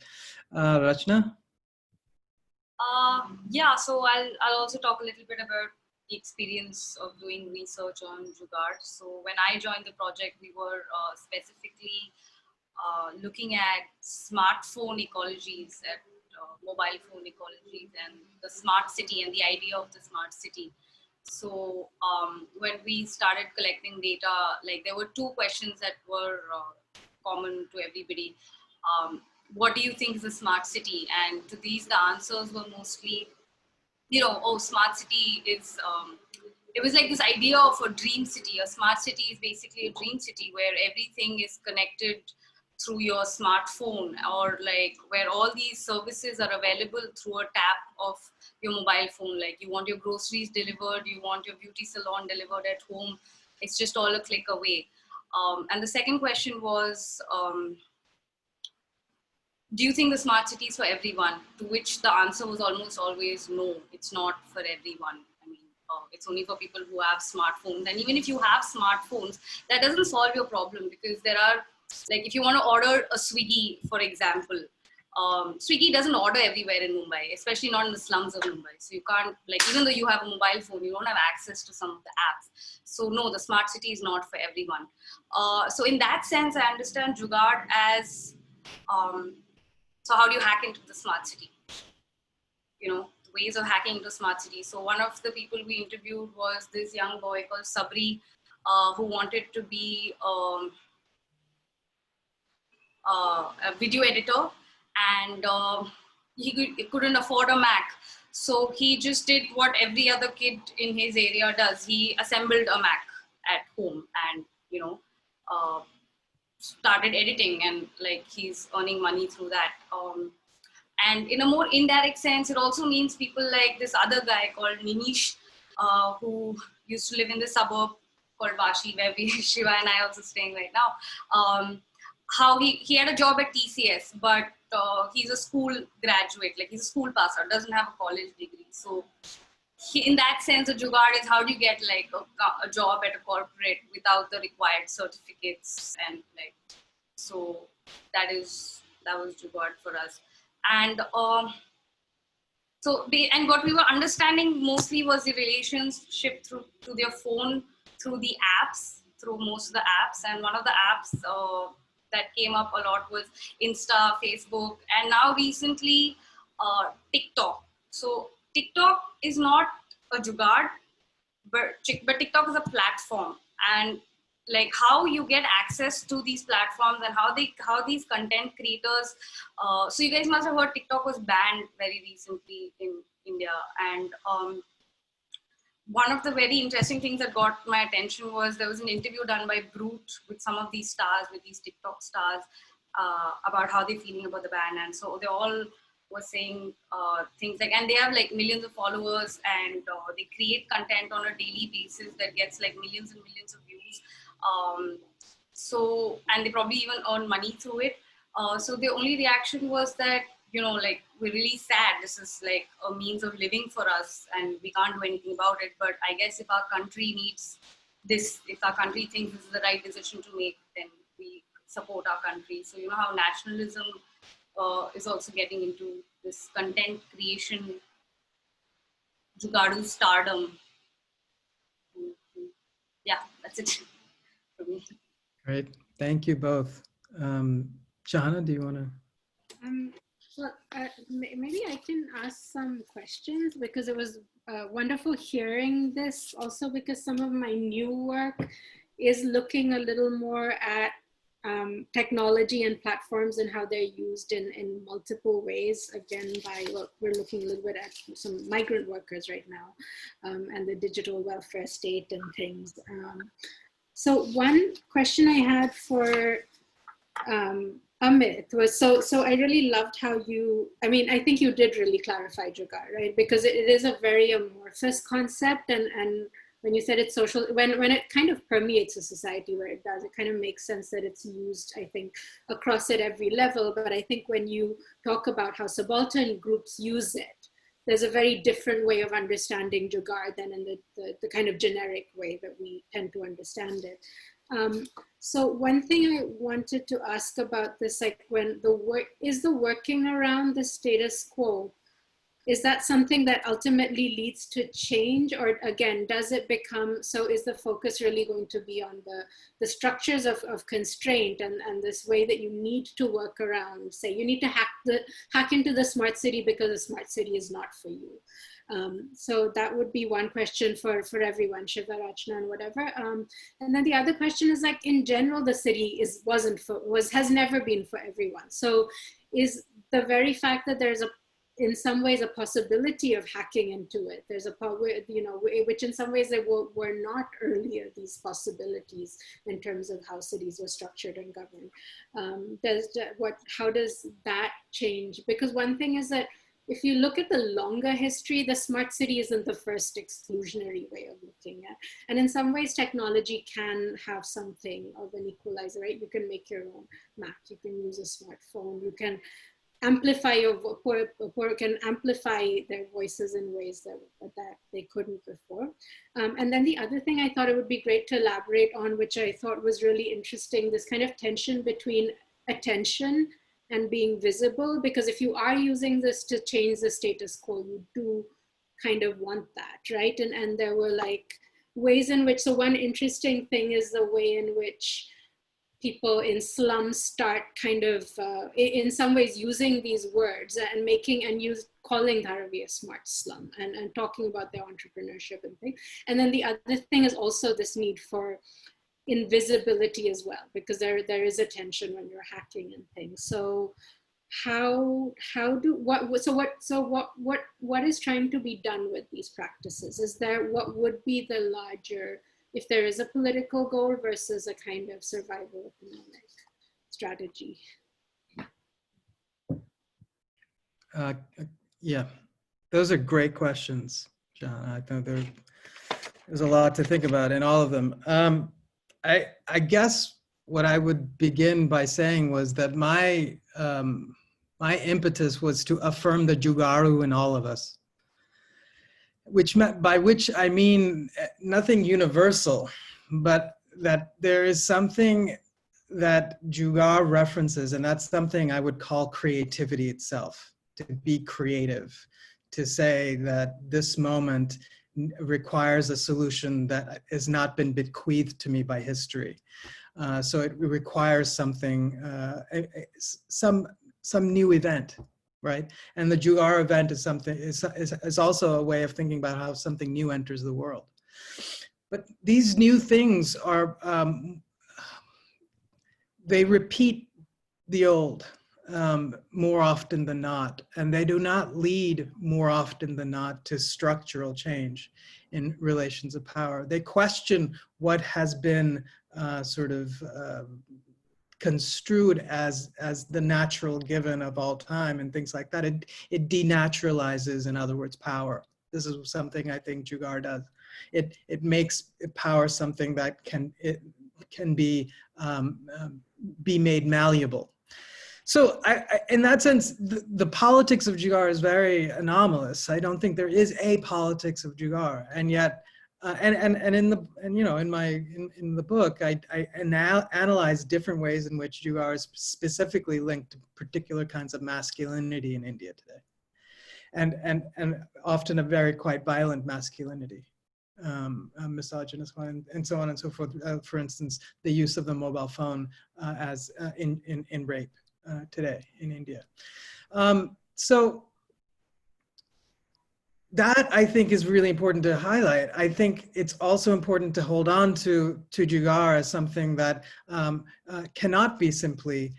Rachna? Yeah, so I'll also talk a little bit about the experience of doing research on Jugaad. So when I joined the project, we were specifically looking at smartphone ecologies, at mobile phone ecologies, and the smart city and the idea of the smart city. So when we started collecting data, like there were two questions that were common to everybody. What do you think is a smart city? And to these, the answers were mostly, oh, smart city is, it was like this idea of a dream city. A smart city is basically a dream city where everything is connected through your smartphone, or like where all these services are available through a tap of your mobile phone. Like you want your groceries delivered, you want your beauty salon delivered at home. It's just all a click away. And the second question was, do you think the smart city is for everyone? To which the answer was almost always no, it's not for everyone. I mean, it's only for people who have smartphones. And even if you have smartphones, that doesn't solve your problem, because there are, like if you want to order a Swiggy, for example, Swiggy doesn't order everywhere in Mumbai, especially not in the slums of Mumbai. So you can't, like, even though you have a mobile phone, you don't have access to some of the apps. So no, the smart city is not for everyone. So in that sense, I understand Jugaad as, so how do you hack into the smart city? Ways of hacking into smart city. So one of the people we interviewed was this young boy called Sabri, who wanted to be a video editor, and he couldn't afford a Mac. So he just did what every other kid in his area does. He assembled a Mac at home and, started editing, and like he's earning money through that. And in a more indirect sense, it also means people like this other guy called Ninish, who used to live in the suburb called Vashi, where Shiva and I are also staying right now. How he had a job at TCS, but he's a school graduate, like he's a school passer, doesn't have a college degree. So in that sense, a Jugaad is how do you get like a job at a corporate without the required certificates, and like, so that was Jugaad for us. And and what we were understanding mostly was the relationship through their phone, through the apps, through most of the apps. And one of the apps that came up a lot was Insta, Facebook, and now recently TikTok. So TikTok is not a Jugaad, but TikTok is a platform, and like how you get access to these platforms and how these content creators. So you guys must have heard TikTok was banned very recently in India, and one of the very interesting things that got my attention was there was an interview done by Brute with some of these stars, with these TikTok stars, about how they're feeling about the ban. And so they all were saying things like, and they have like millions of followers, and they create content on a daily basis that gets like millions and millions of views. So, and they probably even earn money through it. So the only reaction was that, like, we're really sad. This is like a means of living for us and we can't do anything about it. But I guess if our country needs this, if our country thinks this is the right decision to make, then we support our country. So, how nationalism is also getting into this content creation, Jugaadu stardom. Yeah, that's it for me. Great. Thank you both. Shahana, do you want to? Well, maybe I can ask some questions, because it was wonderful hearing this, also because some of my new work is looking a little more at technology and platforms and how they're used in multiple ways. Again, we're looking a little bit at some migrant workers right now, and the digital welfare state and things. So one question I had for Amit was, so I really loved how I think you did really clarify Jugaad, right? Because it is a very amorphous concept, and when you said it's social, when it kind of permeates a society where it does, it kind of makes sense that it's used, I think, across at every level. But I think when you talk about how subaltern groups use it, there's a very different way of understanding Jugaad than in the kind of generic way that we tend to understand it. So one thing I wanted to ask about this, like when the working around the status quo, is that something that ultimately leads to change, or again, does it become, so is the focus really going to be on the structures of constraint and this way that you need to work around, say you need to hack into the smart city because the smart city is not for you, So that would be one question for everyone, Shiva, Rachna, and whatever. And then the other question is, like, in general, the city has never been for everyone. So is the very fact that there's in some ways a possibility of hacking into it, there's which in some ways there were not earlier, these possibilities in terms of how cities were structured and governed. How does that change? Because one thing is that if you look at the longer history, the smart city isn't the first exclusionary way of looking at. And in some ways, technology can have something of an equalizer, right? You can make your own map, you can use a smartphone, you can amplify poor can amplify their voices in ways that they couldn't before. And then the other thing I thought it would be great to elaborate on, which I thought was really interesting, this kind of tension between attention and being visible, because if you are using this to change the status quo, you do kind of want that, right? And there were like ways in which, so one interesting thing is the way in which people in slums start kind of, in some ways, using these words and calling Dharavi a smart slum and talking about their entrepreneurship and things. And then the other thing is also this need for invisibility as well, because there is a tension when you're hacking and things. So what is trying to be done with these practices? What would be the larger, if there is a political goal versus a kind of survival economic strategy? Yeah, those are great questions, John. I think there's a lot to think about in all of them. I guess what I would begin by saying was that my impetus was to affirm the Jugaru in all of us, by which I mean nothing universal, but that there is something that Jugaad references, and that's something I would call creativity itself, to be creative, to say that this moment requires a solution that has not been bequeathed to me by history. So it requires something, some new event, right? And the Jugaad event is also a way of thinking about how something new enters the world. But these new things are, they repeat the old more often than not, and they do not lead more often than not to structural change in relations of power. They question what has been construed as the natural given of all time and things like that. It denaturalizes, in other words, power. This is something I think Jugaad does. It makes power something that can be made malleable. So in that sense, the politics of Jugaad is very anomalous. I don't think there is a politics of Jugaad, and yet, in the book, I analyze different ways in which Jugaad is specifically linked to particular kinds of masculinity in India today, and often a very quite violent masculinity, misogynist one, and so on and so forth. For instance, the use of the mobile phone as in rape. Today in India. So that I think is really important to highlight. I think it's also important to hold on to Jugaad as something that cannot be simply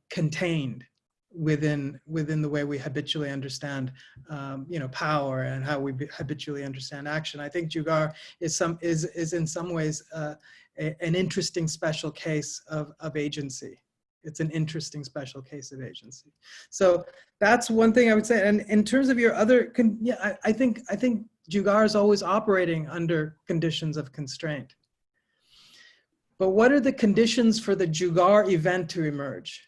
contained within the way we habitually understand power and how we habitually understand action. I think Jugaad is in some ways an interesting special case of agency. It's an interesting special case of agency. So that's one thing I would say. And in terms of your other, I think Jugaad is always operating under conditions of constraint. But what are the conditions for the Jugaad event to emerge?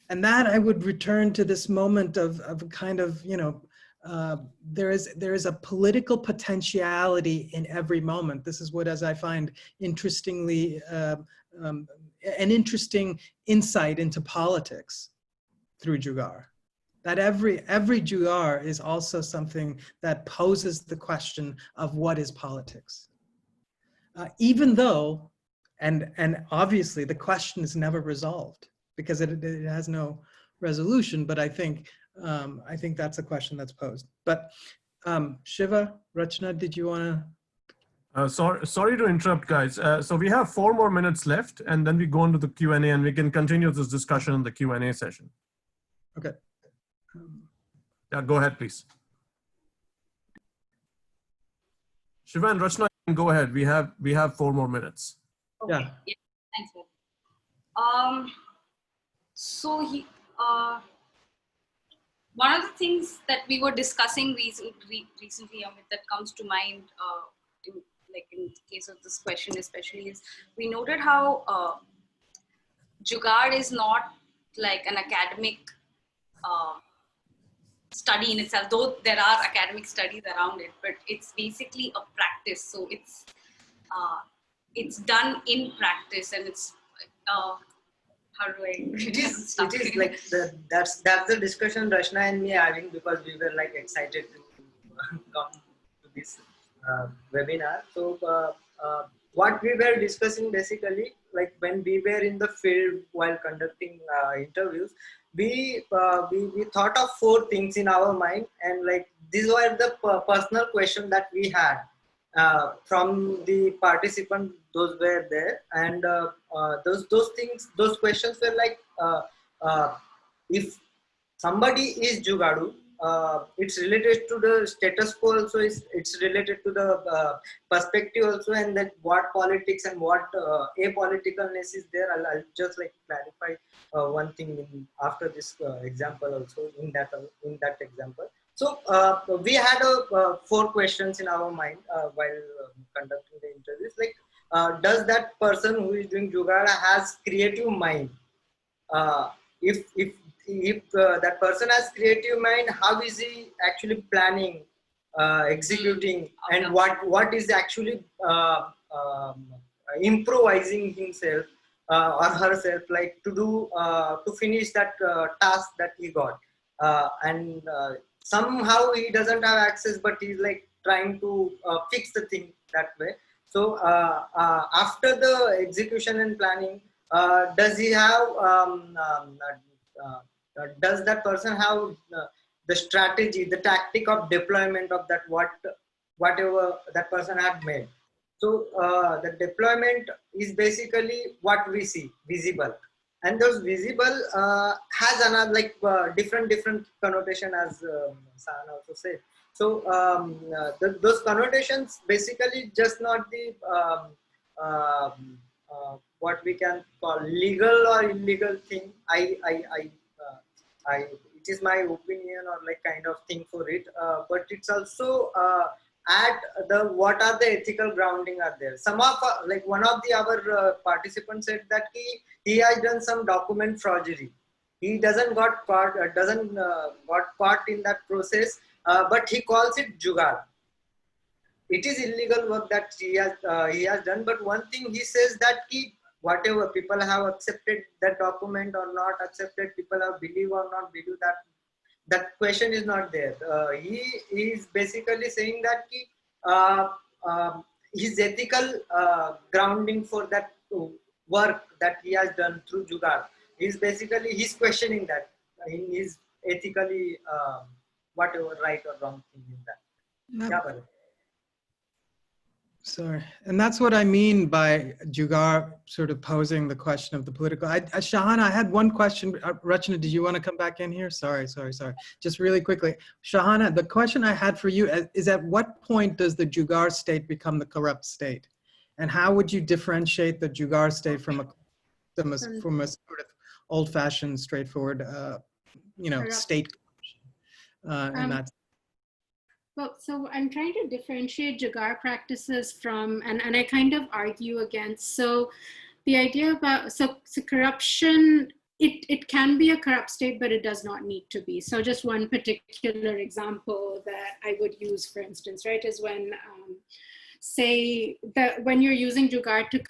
And that I would return to this moment of kind of, there is a political potentiality in every moment. This is what, as I find interestingly, an interesting insight into politics through Jugaad. That every Jugaad is also something that poses the question of what is politics. Even though, and obviously the question is never resolved because it has no resolution, but I think I think that's a question that's posed. But Shiva, Rachna, did you want to? Sorry to interrupt, guys. So we have 4 more minutes left, and then we go into the Q&A, and we can continue this discussion in the Q&A session. Okay. Yeah, go ahead, please. Shiva and Rachna, go ahead. We have 4 more minutes. Okay. Yeah. Thanks, Bharat. One of the things that we were discussing recently, Amit, that comes to mind, in the case of this question especially, is we noted how Jugaad is not like an academic study in itself, though there are academic studies around it, but it's basically a practice. So it's done in practice, and it's how do I? It is like that's the discussion Rachna and me having, because we were like excited to come to this webinar. So what we were discussing basically, like when we were in the field while conducting interviews, we thought of 4 things in our mind, and like these were the personal question that we had from the participants, those were there, and those questions were like, if somebody is Jugaadu, it's related to the status quo also, it's related to the perspective also, and that what politics and what apoliticalness is there. I'll just like clarify one thing after this example also, in that example. So we had 4 questions in our mind while conducting the interviews, like does that person who is doing Jugaad has creative mind? If that person has creative mind, how is he actually planning, executing, and what is actually improvising himself or herself, like to do to finish that task that he got, and somehow he doesn't have access, but he's like trying to fix the thing that way. So after the execution and planning, does he have does that person have the strategy, the tactic of deployment of that whatever that person had made? So the deployment is basically what we see visible, and those visible has another like different connotation, as Shahana also said. So those connotations basically just not the what we can call legal or illegal thing. It is my opinion or like kind of thing for it, but it's also at the what are the ethical grounding are there. Some of like one of the our participants said that he has done some document forgery. He doesn't got caught got caught in that process, but he calls it Jugaad. It is illegal work that he has done, but one thing he says that whatever people have accepted that document or not accepted, people have believe or not believe, that question is not there. He is basically saying that his ethical grounding for that work that he has done through Jugaad is basically he's questioning that he is ethically whatever right or wrong thing in that. Yeah, Bharat. Sorry, and that's what I mean by Jugaad sort of posing the question of the political. Shahana, I had one question. Rachna, did you want to come back in here? Sorry. Just really quickly. Shahana, the question I had for you is at what point does the Jugaad state become the corrupt state? And how would you differentiate the Jugaad state from a sort of old-fashioned, straightforward, state corruption? And that's. Well, so I'm trying to differentiate Jugaad practices from, and I kind of argue against. So the idea about, so corruption, it can be a corrupt state, but it does not need to be. So just one particular example that I would use, for instance, right, is when, say that when you're using Jugaad to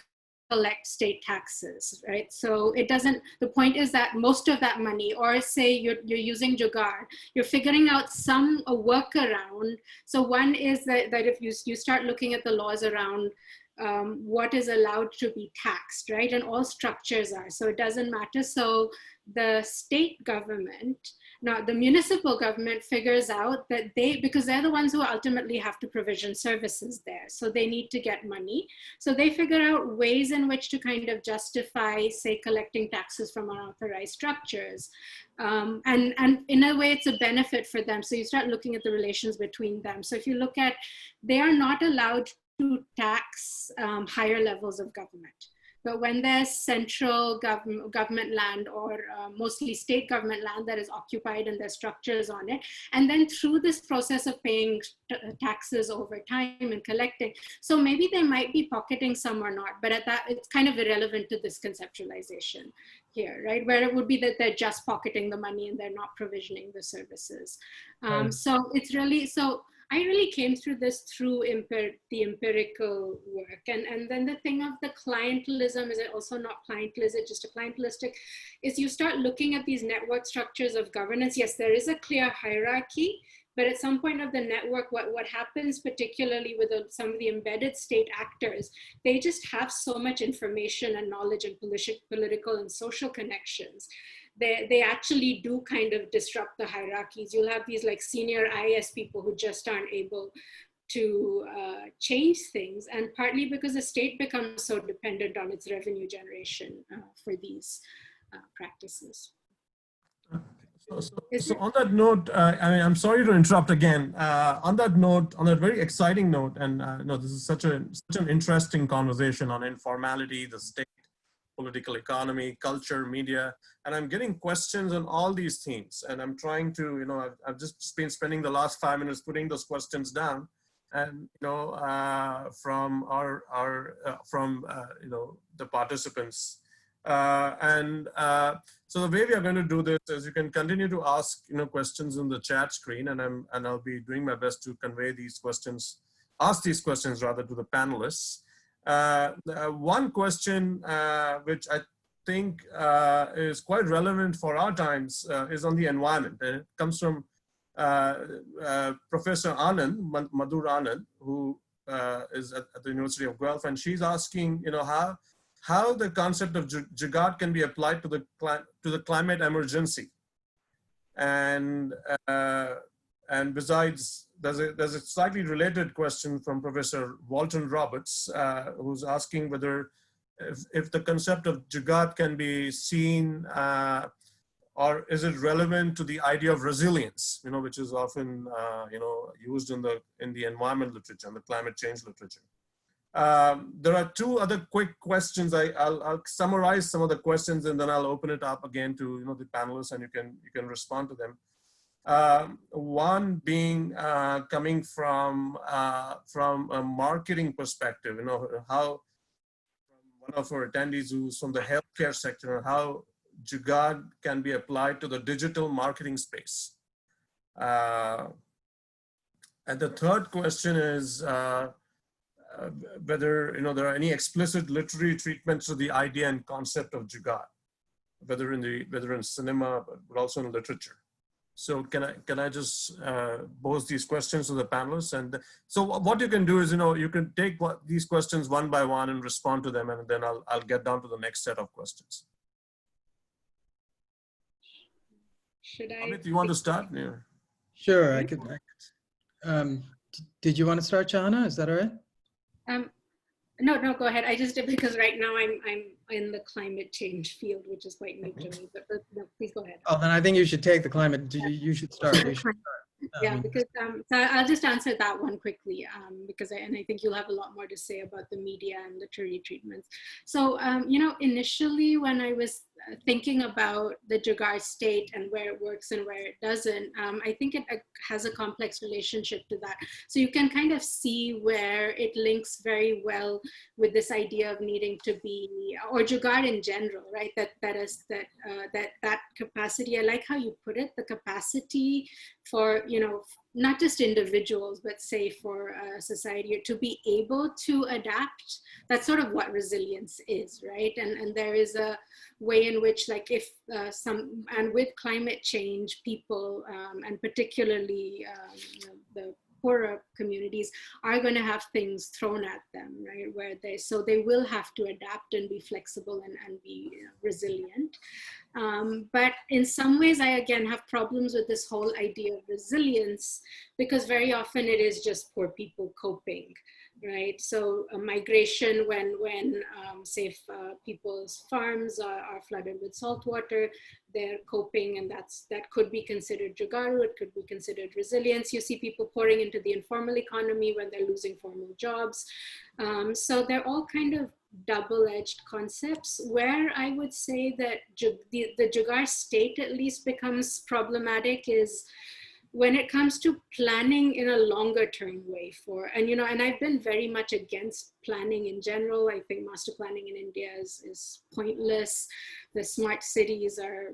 collect state taxes, right? So it doesn't, the point is that most of that money, or say you're using Jugaad, you're figuring out a workaround. So one is that if you start looking at the laws around what is allowed to be taxed, right? And all structures are, so it doesn't matter. So the state government, now the municipal government figures out that because they're the ones who ultimately have to provision services there. So they need to get money. So they figure out ways in which to kind of justify, say, collecting taxes from unauthorized structures. And in a way, it's a benefit for them. So you start looking at the relations between them. So if you look at, they are not allowed to tax higher levels of government. But when there's central government land or mostly state government land that is occupied and there's structures on it, and then through this process of paying taxes over time and collecting, so maybe they might be pocketing some or not, but at that, it's kind of irrelevant to this conceptualization here, right? Where it would be that they're just pocketing the money and they're not provisioning the services. So it's really, so I really came through this through the empirical work. And then the thing of the clientelism, is it also not clientel, is it just a clientelistic, is you start looking at these network structures of governance. Yes, there is a clear hierarchy, but at some point of the network, what happens, particularly with some of the embedded state actors, they just have so much information and knowledge and political and social connections. They actually do kind of disrupt the hierarchies. You'll have these like senior IS people who just aren't able to change things, and partly because the state becomes so dependent on its revenue generation for these practices. So on that note, I mean, I'm sorry to interrupt again. On that note, on that very exciting note, and no, this is such an interesting conversation on informality, the state, political economy, culture, media, and I'm getting questions on all these themes. And I'm trying to, you know, I've just been spending the last 5 minutes putting those questions down, and you know, from you know, the participants. So the way we are going to do this is you can continue to ask, you know, questions in the chat screen, and I'll be doing my best to convey these questions, ask these questions rather, to the panelists. One question which I think is quite relevant for our times is on the environment, and it comes from Professor Anand, Madhur Anand, who is at the University of Guelph, and she's asking, you know, how the concept of Jugaad can be applied to the climate emergency, and besides, there's a slightly related question from Professor Walton Roberts, who's asking whether if the concept of Jugaad can be seen, or is it relevant to the idea of resilience, you know, which is often you know, used in the environment literature and the climate change literature. There are two other quick questions. I'll summarize some of the questions and then I'll open it up again to, you know, the panelists, and you can respond to them. One being coming from a marketing perspective, you know, how one of our attendees who's from the healthcare sector, how Jugaad can be applied to the digital marketing space. And the third question is whether, you know, there are any explicit literary treatments of the idea and concept of Jugaad, whether in cinema but also in literature. So can I just pose these questions to the panelists? And so what you can do is, you know, you can take these questions one by one and respond to them, and then I'll get down to the next set of questions. Should I? Amit, you want to start? Yeah. Sure, I could. Did you want to start, Shahana? Is that all right? No, go ahead. I just did because right now I'm in the climate change field, which is quite new to me, but no, please go ahead. Oh, then I think you should take the climate. You should start. You should start. Yeah, because so I'll just answer that one quickly, because I think you'll have a lot more to say about the media and literary treatments. So, you know, initially when I was thinking about the Jugaad state and where it works and where it doesn't, I think it has a complex relationship to that. So you can kind of see where it links very well with this idea of needing to be, or Jugaad in general, right? That capacity. I like how you put it, the capacity for, you know, not just individuals, but say for society to be able to adapt. That's sort of what resilience is, right? And there is a way in which, like, if and with climate change, people, and particularly you know, the poorer communities are going to have things thrown at them, right? So they will have to adapt and be flexible and be resilient. But in some ways, I again have problems with this whole idea of resilience, because very often it is just poor people coping, right? So migration, when say people's farms are flooded with salt water, they're coping, and that could be considered jugaad, it could be considered resilience. You see people pouring into the informal economy when they're losing formal jobs. So they're all kind of double-edged concepts. Where I would say that the jugaad state at least becomes problematic is when it comes to planning in a longer term way and I've been very much against planning in general. I think master planning in India is pointless. The smart cities are,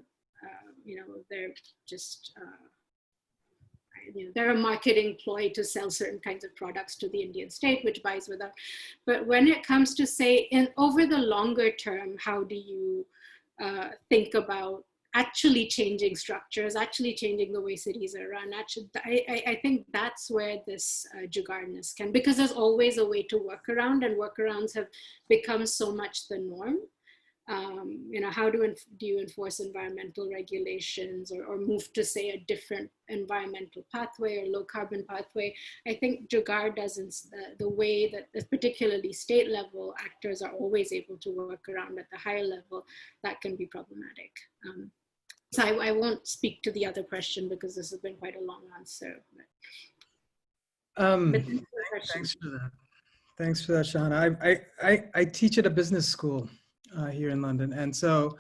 they're just, they're a marketing ploy to sell certain kinds of products to the Indian state, which buys without. But when it comes to say, over the longer term, how do you think about actually changing structures, actually changing the way cities are run? I think that's where this jugaadness can, because there's always a way to work around, and workarounds have become so much the norm. How do you enforce environmental regulations or move to, say, a different environmental pathway or low carbon pathway? I think jugaad doesn't, the way that particularly state level actors are always able to work around at the higher level, that can be problematic. So I won't speak to the other question because this has been quite a long answer. But Thanks for that. Thanks for that, Shahana. I teach at a business school here in London, and so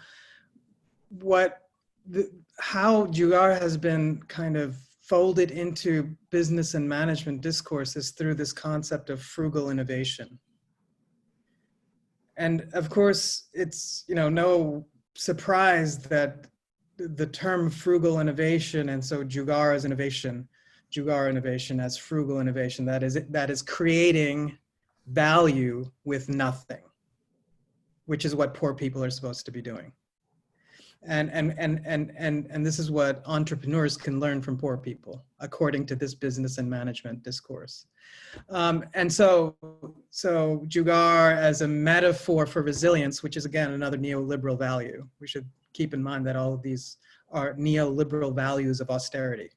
how jugaad has been kind of folded into business and management discourse is through this concept of frugal innovation. And of course, it's no surprise that the term frugal innovation, and so jugaad as innovation, jugaad innovation as frugal innovation, that is creating value with nothing, which is what poor people are supposed to be doing. And this is what entrepreneurs can learn from poor people, according to this business and management discourse. And so jugaad as a metaphor for resilience, which is again another neoliberal value. We should keep in mind that all of these are neoliberal values of austerity.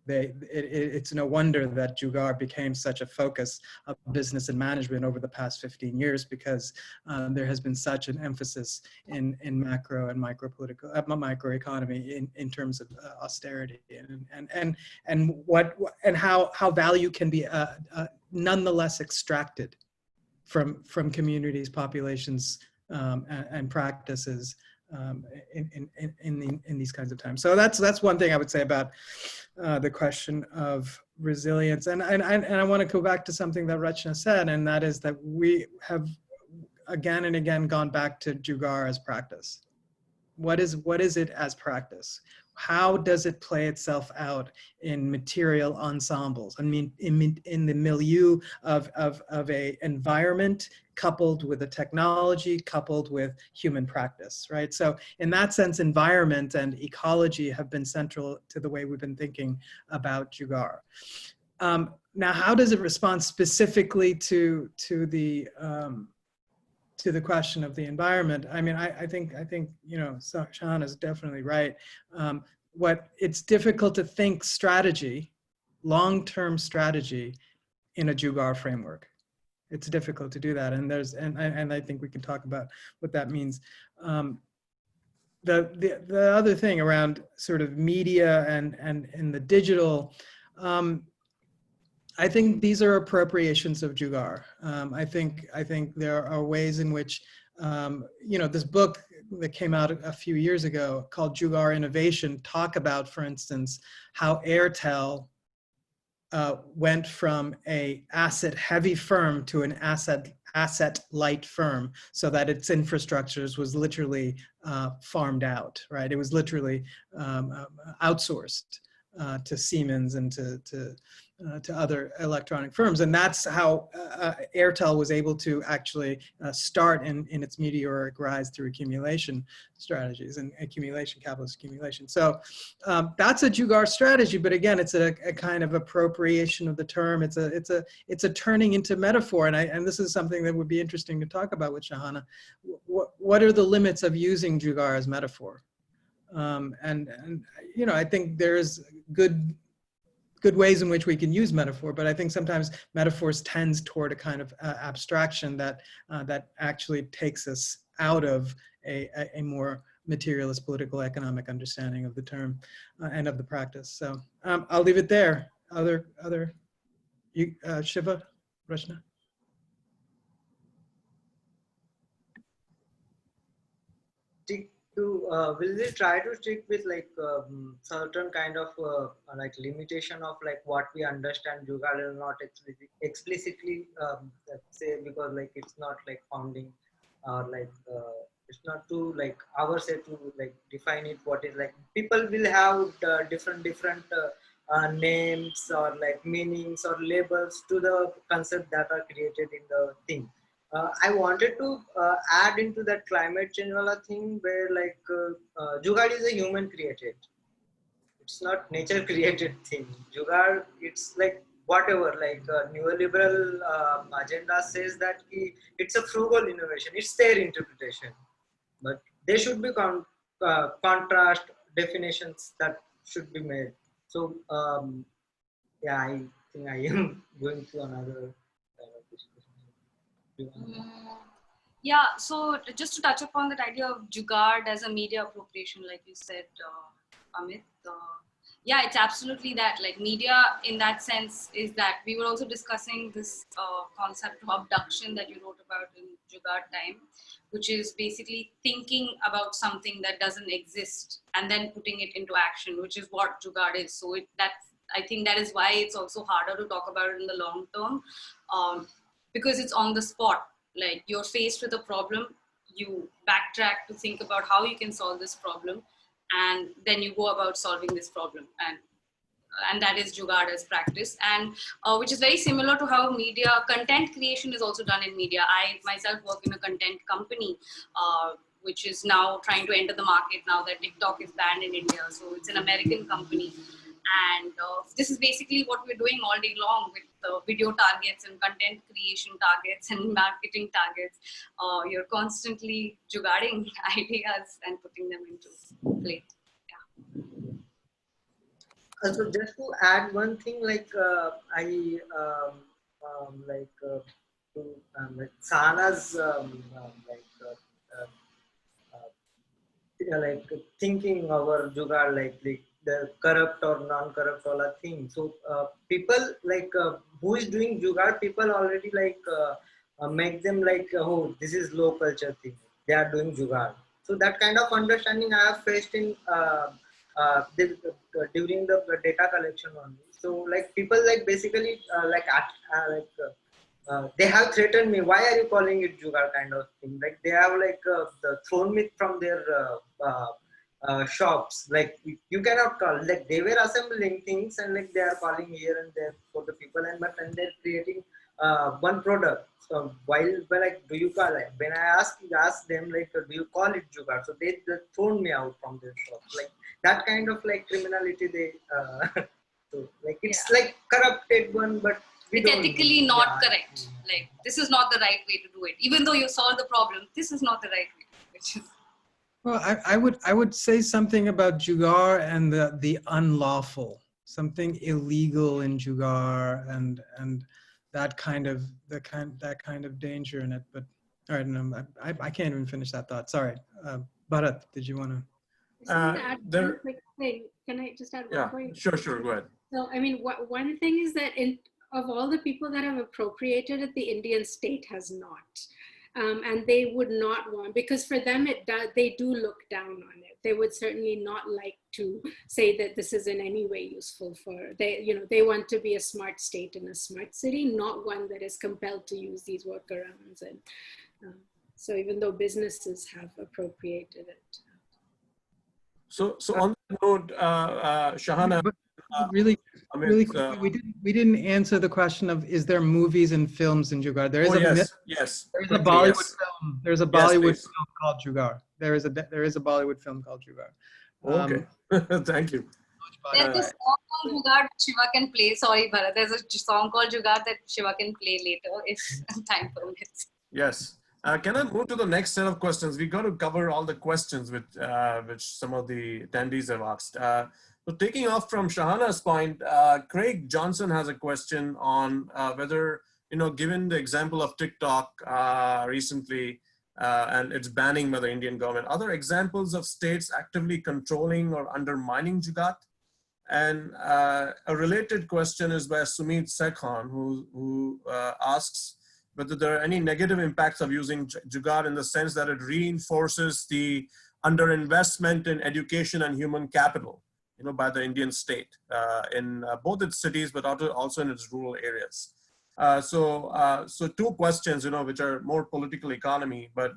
It's no wonder that jugaad became such a focus of business and management over the past 15 years, because there has been such an emphasis in macro and microeconomy in terms of austerity and how value can be nonetheless extracted from communities, populations, and practices in these kinds of times. So that's one thing I would say about the question of resilience. And I want to go back to something that Rachna said, and that is that we have again and again gone back to jugaad as practice. What is it as practice? How does it play itself out in material ensembles? I mean, in the milieu of a environment coupled with a technology, coupled with human practice, right? So in that sense, environment and ecology have been central to the way we've been thinking about jugaad. Now, how does it respond specifically to the question of the environment? I mean, I think Shahana is definitely right. It's difficult to think strategy, long-term strategy, in a jugaad framework. It's difficult to do that, and I think we can talk about what that means. The other thing around sort of media and the digital, I think these are appropriations of jugaad. I think there are ways in which, this book that came out a few years ago called Jugaad Innovation talk about, for instance, how Airtel went from a asset-heavy firm to an asset-light firm, so that its infrastructures was literally farmed out, right? It was literally outsourced. to Siemens and to other electronic firms. And that's how Airtel was able to actually start in its meteoric rise through accumulation strategies and capitalist accumulation. So that's a Jugaad strategy, but again, it's a kind of appropriation of the term. It's a turning into metaphor. And this is something that would be interesting to talk about with Shahana. What are the limits of using Jugaad as metaphor? And you know, I think there's good ways in which we can use metaphor, but I think sometimes metaphors tends toward a kind of abstraction that actually takes us out of a more materialist political economic understanding of the term and of the practice. So I'll leave it there. Shiva, Rachna? Will we try to stick with like certain kind of like limitation of like what we understand Jugaad and not explicitly let's say, because like it's not like founding or like it's not to like our say to like define it what is like. People will have different names or like meanings or labels to the concept that are created in the thing. I wanted to add into that climate change wala thing where like Jugaad is a human created. It's not nature created thing. Jugaad, it's like whatever, like neoliberal agenda says that it's a frugal innovation. It's their interpretation. But there should be contrast definitions that should be made. So yeah, I think I am going to another discussion. Yeah, so just to touch upon that idea of Jugaad as a media appropriation, like you said, Amit, yeah, it's absolutely that. Like media in that sense is that we were also discussing this concept of abduction that you wrote about in Jugaad time, which is basically thinking about something that doesn't exist and then putting it into action, which is what Jugaad is. So I think that is why it's also harder to talk about it in the long term. Because it's on the spot. Like you're faced with a problem, you backtrack to think about how you can solve this problem, and then you go about solving this problem. And that is Jugaad as practice, and which is very similar to how content creation is also done in media. I myself work in a content company, which is now trying to enter the market now that TikTok is banned in India. So it's an American company. And this is basically what we're doing all day long with video targets and content creation targets and marketing targets. You're constantly jugaading ideas and putting them into play. Yeah. So just to add one thing, like like Sana's like thinking our Jugaad like the corrupt or non-corrupt all a thing. So people like who is doing Jugaad, people already like make them like oh, this is low culture thing. They are doing Jugaad. So that kind of understanding I have faced in during the data collection only. So like people like basically they have threatened me. Why are you calling it Jugaad kind of thing? Like they have like thrown me from their shops. Like you cannot call. Like they were assembling things and like they are calling here and there for the people and they're creating one product. So while like do you call it? When I ask them like do you call it Jugaad? So they thrown me out from their shops. Like that kind of like criminality they. So like it's like corrupted one, but. It's ethically not correct. Like this is not the right way to do it. Even though you solve the problem, this is not the right way to do it. Well, I would say something about Jugaad and the unlawful, something illegal in Jugaad and that kind of danger in it. But all right, no, I can't even finish that thought. Sorry, Bharat, did you want to? Add one quick thing. Can I just add one point? Sure, go ahead. So I mean, one thing is that of all the people that have appropriated it, the Indian state has not. And they would not want, because for them, they do look down on it. They would certainly not like to say that this is in any way useful they want to be a smart state and a smart city, not one that is compelled to use these workarounds. And so even though businesses have appropriated it. So on that note, Shahana, really Amit, quickly, we didn't answer the question of, is there movies and films in Jugaad? There is yes. There's a Quickly, Bollywood yes. film. There's a Yes, Bollywood please. film called Jugaad. There is a Bollywood film called Jugaad. Okay. Thank you. There's a song called Jugaad Shiva can play. Sorry, Bharat. There's a song called Jugaad that Shiva can play later if time permits. Yes. Can I move to the next set of questions? We got to cover all the questions which some of the attendees have asked. So taking off from Shahana's point, Craig Johnson has a question on whether, given the example of TikTok recently and its banning by the Indian government, other examples of states actively controlling or undermining Jugaad? And a related question is by Sumit Sekhan, who asks whether there are any negative impacts of using Jugaad in the sense that it reinforces the underinvestment in education and human capital, by the Indian state in both its cities, but also in its rural areas. So two questions, which are more political economy, but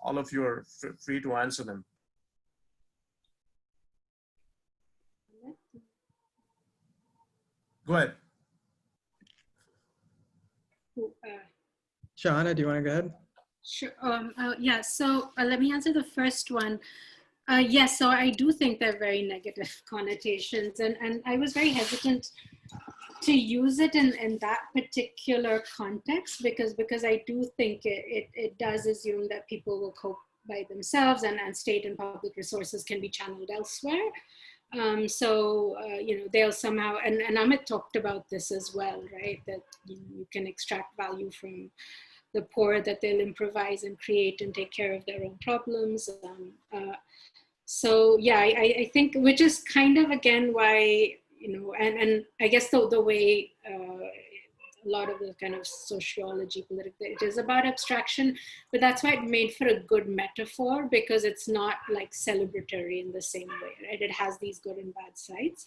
all of you are free to answer them. Go ahead. Shahana, do you want to go ahead? Sure. Yeah, so let me answer the first one. Yes, so I do think they're very negative connotations, and I was very hesitant to use it in that particular context because I do think it does assume that people will cope by themselves, and state and public resources can be channeled elsewhere. They'll somehow, and Amit talked about this as well, right? That you can extract value from the poor, that they'll improvise and create and take care of their own problems. So yeah, I think, which is kind of again why, and I guess the way a lot of the kind of sociology, political, it is about abstraction, but that's why it made for a good metaphor, because it's not like celebratory in the same way, right? It has these good and bad sides.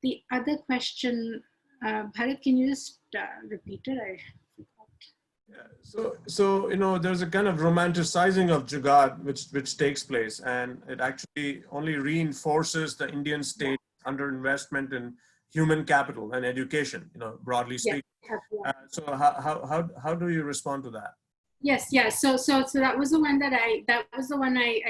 The other question, Bharat, can you just repeat it? I forgot. So there's a kind of romanticizing of Jugaad which takes place, and it actually only reinforces the Indian state underinvestment in human capital and education, broadly speaking. Yeah. So how do you respond to that? Yes, yes. So that was the one I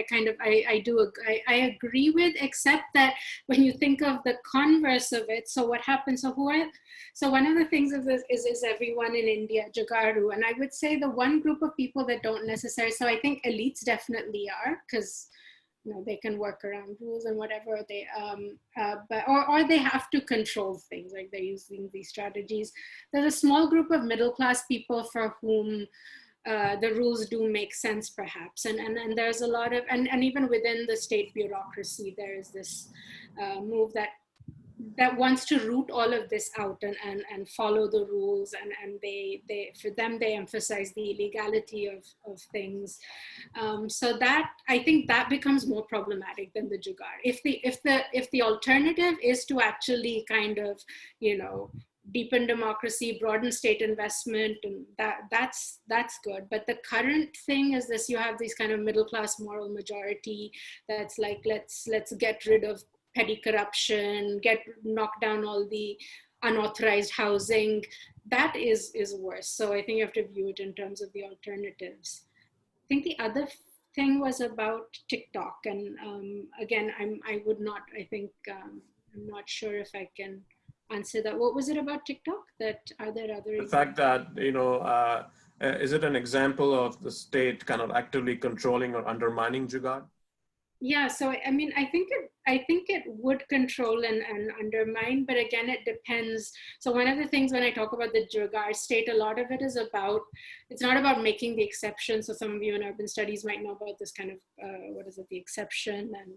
agree with, except that when you think of the converse of it, so what happens? So one of the things of this is everyone in India, Jugaadu, and I would say the one group of people that don't necessarily. So I think elites definitely are, because they can work around rules and whatever or they have to control things, like they're using these strategies. There's a small group of middle class people for whom the rules do make sense, perhaps, and there's a lot of, and even within the state bureaucracy, there is this move that wants to root all of this out and follow the rules, and they for them, they emphasize the illegality of things. So that, I think that becomes more problematic than the Jugaad. If the alternative is to actually kind of, deepen democracy, broaden state investment, and that's good. But the current thing is this: you have these kind of middle class moral majority that's like, let's get rid of petty corruption, knock down all the unauthorized housing. That is worse. So I think you have to view it in terms of the alternatives. I think the other thing was about TikTok, and again, I'm not sure if I can answer that. What was it about TikTok? That are there other examples? The fact that is it an example of the state kind of actively controlling or undermining Jugaad? Yeah, so I mean, I think it would control and undermine, but again, it depends. So one of the things when I talk about the Jugaad state, a lot of it is about, it's not about making the exception. So some of you in urban studies might know about this kind of, the exception, and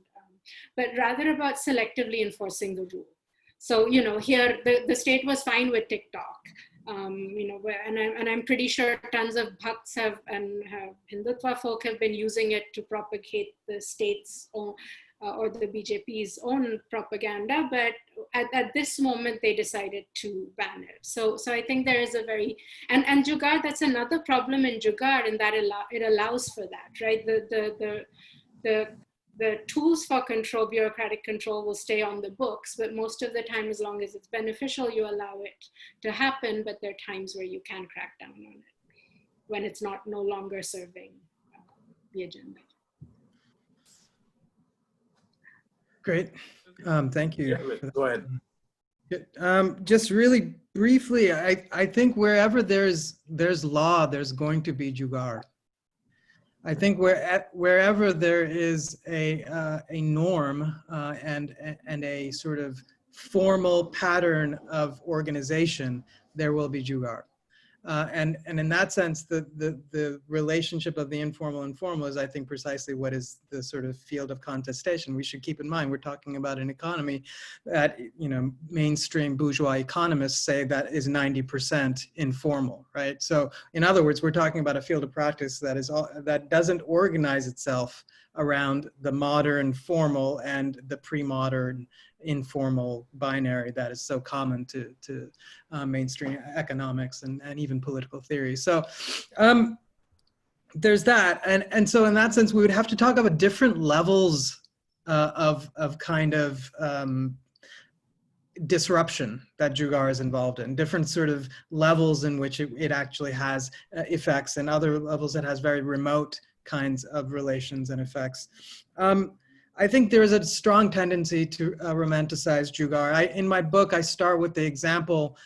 but rather about selectively enforcing the rule. So, here the state was fine with TikTok. And I'm pretty sure tons of bhakts have Hindutva folk have been using it to propagate the state's own, or the BJP's own propaganda, but at this moment they decided to ban it. So I think there is a very, and Jugaad, that's another problem in Jugaad, in that it allows for that, right? the tools for control, bureaucratic control, will stay on the books, but most of the time, as long as it's beneficial, you allow it to happen. But there are times where you can crack down on it when it's no longer serving the agenda. Great. Thank you. Yeah, go ahead. Just really briefly, I think wherever there's law, there's going to be jugaad. I think wherever there is a norm and a sort of formal pattern of organization, there will be jugaad. And in that sense, the relationship of the informal and formal is, I think, precisely what is the sort of field of contestation. We should keep in mind, we're talking about an economy that, you know, mainstream bourgeois economists say that is 90% informal, right? So in other words, we're talking about a field of practice that doesn't organize itself around the modern formal and the pre-modern informal binary that is so common to mainstream economics and even political theory. So there's that, and so in that sense we would have to talk about different levels of kind of disruption that jugaad is involved in, different sort of levels in which it actually has effects, and other levels it has very remote kinds of relations and effects. I think there is a strong tendency to romanticize jugaad. In my book, I start with the example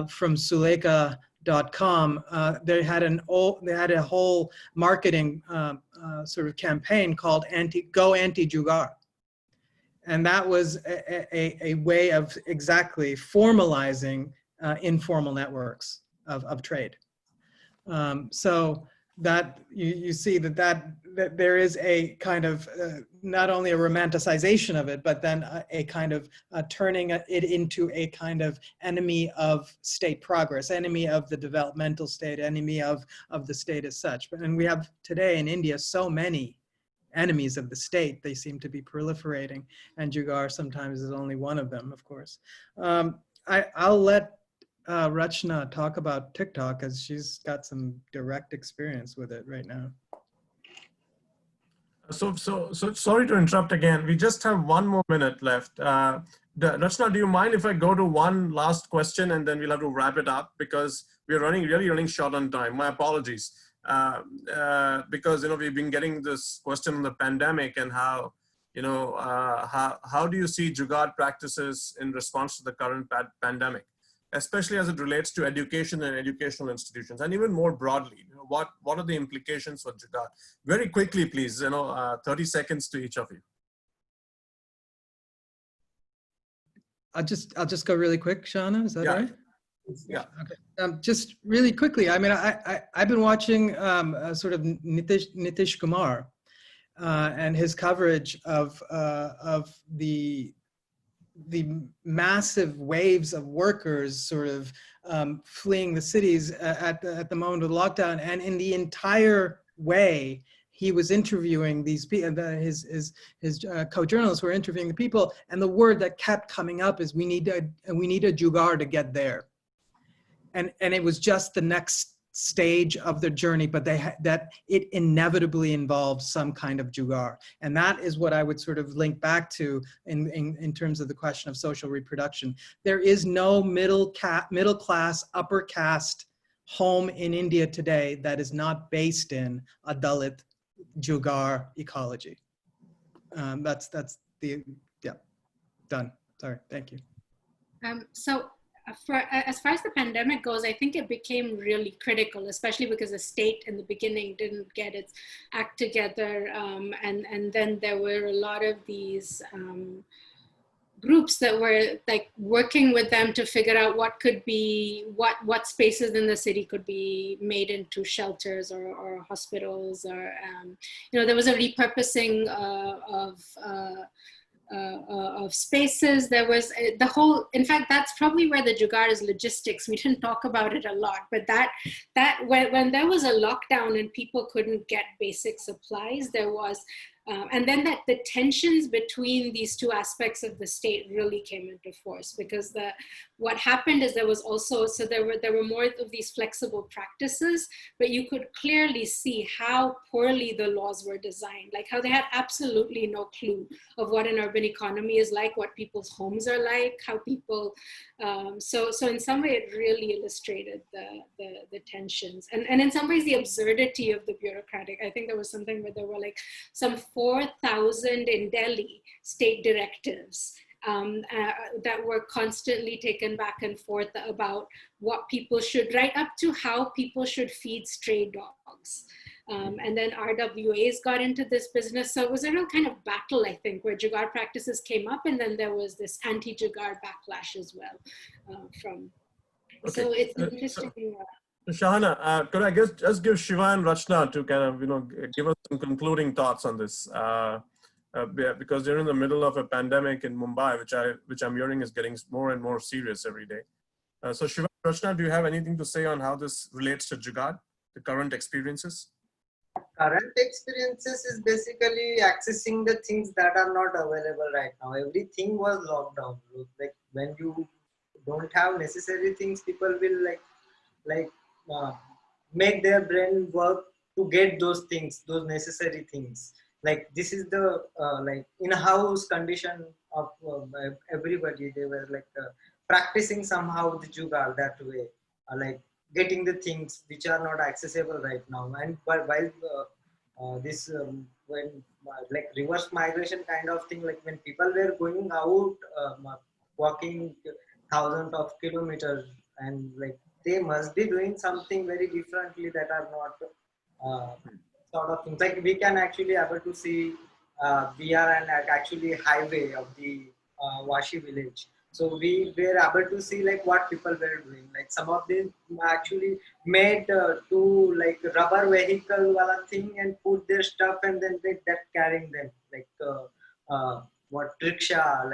from Suleika.com. They had a whole marketing sort of campaign called Go Anti-Jugaad. And that was a way of exactly formalizing informal networks of trade. So that you see that there is a kind of not only a romanticization of it, but then a kind of turning it into a kind of enemy of state progress, enemy of the developmental state, enemy of the state as such. And we have today in India so many enemies of the state. They seem to be proliferating, and jugaad sometimes is only one of them, of course. I'll let Rachna talk about TikTok, as she's got some direct experience with it right now. So sorry to interrupt again. We just have one more minute left. Rachna, do you mind if I go to one last question and then we'll have to wrap it up, because we're really running short on time. My apologies. Because, you know, we've been getting this question on the pandemic and how, you know, how do you see jugaad practices in response to the current pandemic, especially as it relates to education and educational institutions, and even more broadly, you know, what are the implications for jugaad? Very quickly, please, you know, 30 seconds to each of you. I'll just go really quick, Shahana, is that right? Yeah. Okay. Just really quickly, I mean, I've been watching sort of Nitish Kumar and his coverage of the massive waves of workers sort of fleeing the cities at the moment of the lockdown, and in the entire way he was interviewing these people, his co-journalists were interviewing the people, and the word that kept coming up is we need a jugaad to get there. And it was just the next stage of the journey, but that it inevitably involves some kind of jugaad. And that is what I would sort of link back to in terms of the question of social reproduction. There is no middle class, upper caste home in India today that is not based in a Dalit jugaad ecology. That's done. Sorry, thank you. As far as the pandemic goes, I think it became really critical, especially because the state in the beginning didn't get its act together. And then there were a lot of these groups that were like working with them to figure out what could be, what spaces in the city could be made into shelters or hospitals, or, you know, there was a repurposing of spaces. There was the whole, in fact, that's probably where the jugaad is logistics. We didn't talk about it a lot, but when there was a lockdown and people couldn't get basic supplies, there was And then that the tensions between these two aspects of the state really came into force, because what happened is there were more of these flexible practices, but you could clearly see how poorly the laws were designed, like how they had absolutely no clue of what an urban economy is like, what people's homes are like, how people, so in some way it really illustrated the tensions, and in some ways the absurdity of the bureaucratic. I think there was something where there were like some 4,000 in Delhi state directives that were constantly taken back and forth about what people should, right up to how people should feed stray dogs. And then RWAs got into this business. So it was a real kind of battle, I think, where Jugaad practices came up, and then there was this anti-Jugaad backlash as well Okay. So it's interesting. Shahana, could I just give Shiva and Rachna to kind of, give us some concluding thoughts on this? Because they're in the middle of a pandemic in Mumbai, which I'm hearing is getting more and more serious every day. So Shiva and Rachna, do you have anything to say on how this relates to Jugaad, the current experiences? Current experiences is basically accessing the things that are not available right now. Everything was locked down. Like when you don't have necessary things, people will make their brain work to get those things, those necessary things. Like this is the in-house condition of everybody. They were practicing somehow the Jugaad that way, getting the things which are not accessible right now. And while when reverse migration kind of thing, like when people were going out walking thousands of kilometers, and they must be doing something very differently that are not sort of things. Like we can actually able to see we are an actually highway of the Washi village. So we were able to see what people were doing. Like some of them actually made two rubber vehicle wala thing and put their stuff, and then that carrying them what rickshaw,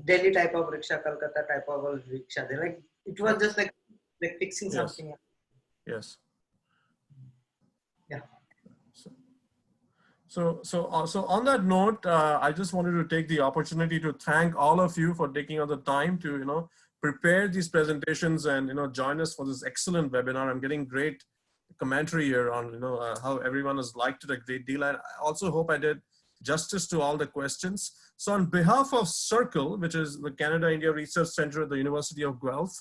Delhi type of rickshaw, Kolkata type of rickshaw. They it was just like fixing something. Yes. Yeah. So on that note, I just wanted to take the opportunity to thank all of you for taking out the time to, prepare these presentations and, join us for this excellent webinar. I'm getting great commentary here on, how everyone has liked it a great deal. And I also hope I did justice to all the questions. So on behalf of Circle, which is the Canada-India Research Center at the University of Guelph,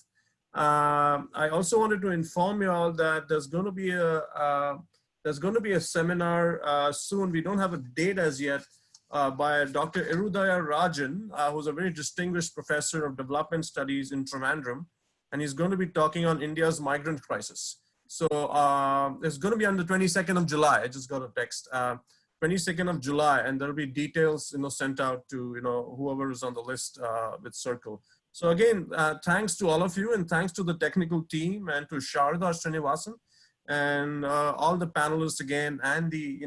I also wanted to inform you all that there's going to be a seminar soon. We don't have a date as yet, by Dr. Irudaya Rajan, who's a very distinguished professor of development studies in Trivandrum, and he's going to be talking on India's migrant crisis. So it's going to be on the 22nd of July. I just got a text, 22nd of July, and there'll be details sent out to whoever is on the list with Circle. So again, thanks to all of you, and thanks to the technical team, and to Sharda Srinivasan, and all the panelists again, and the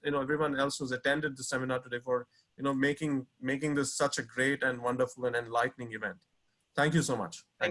everyone else who's attended the seminar today for making this such a great and wonderful and enlightening event. Thank you so much.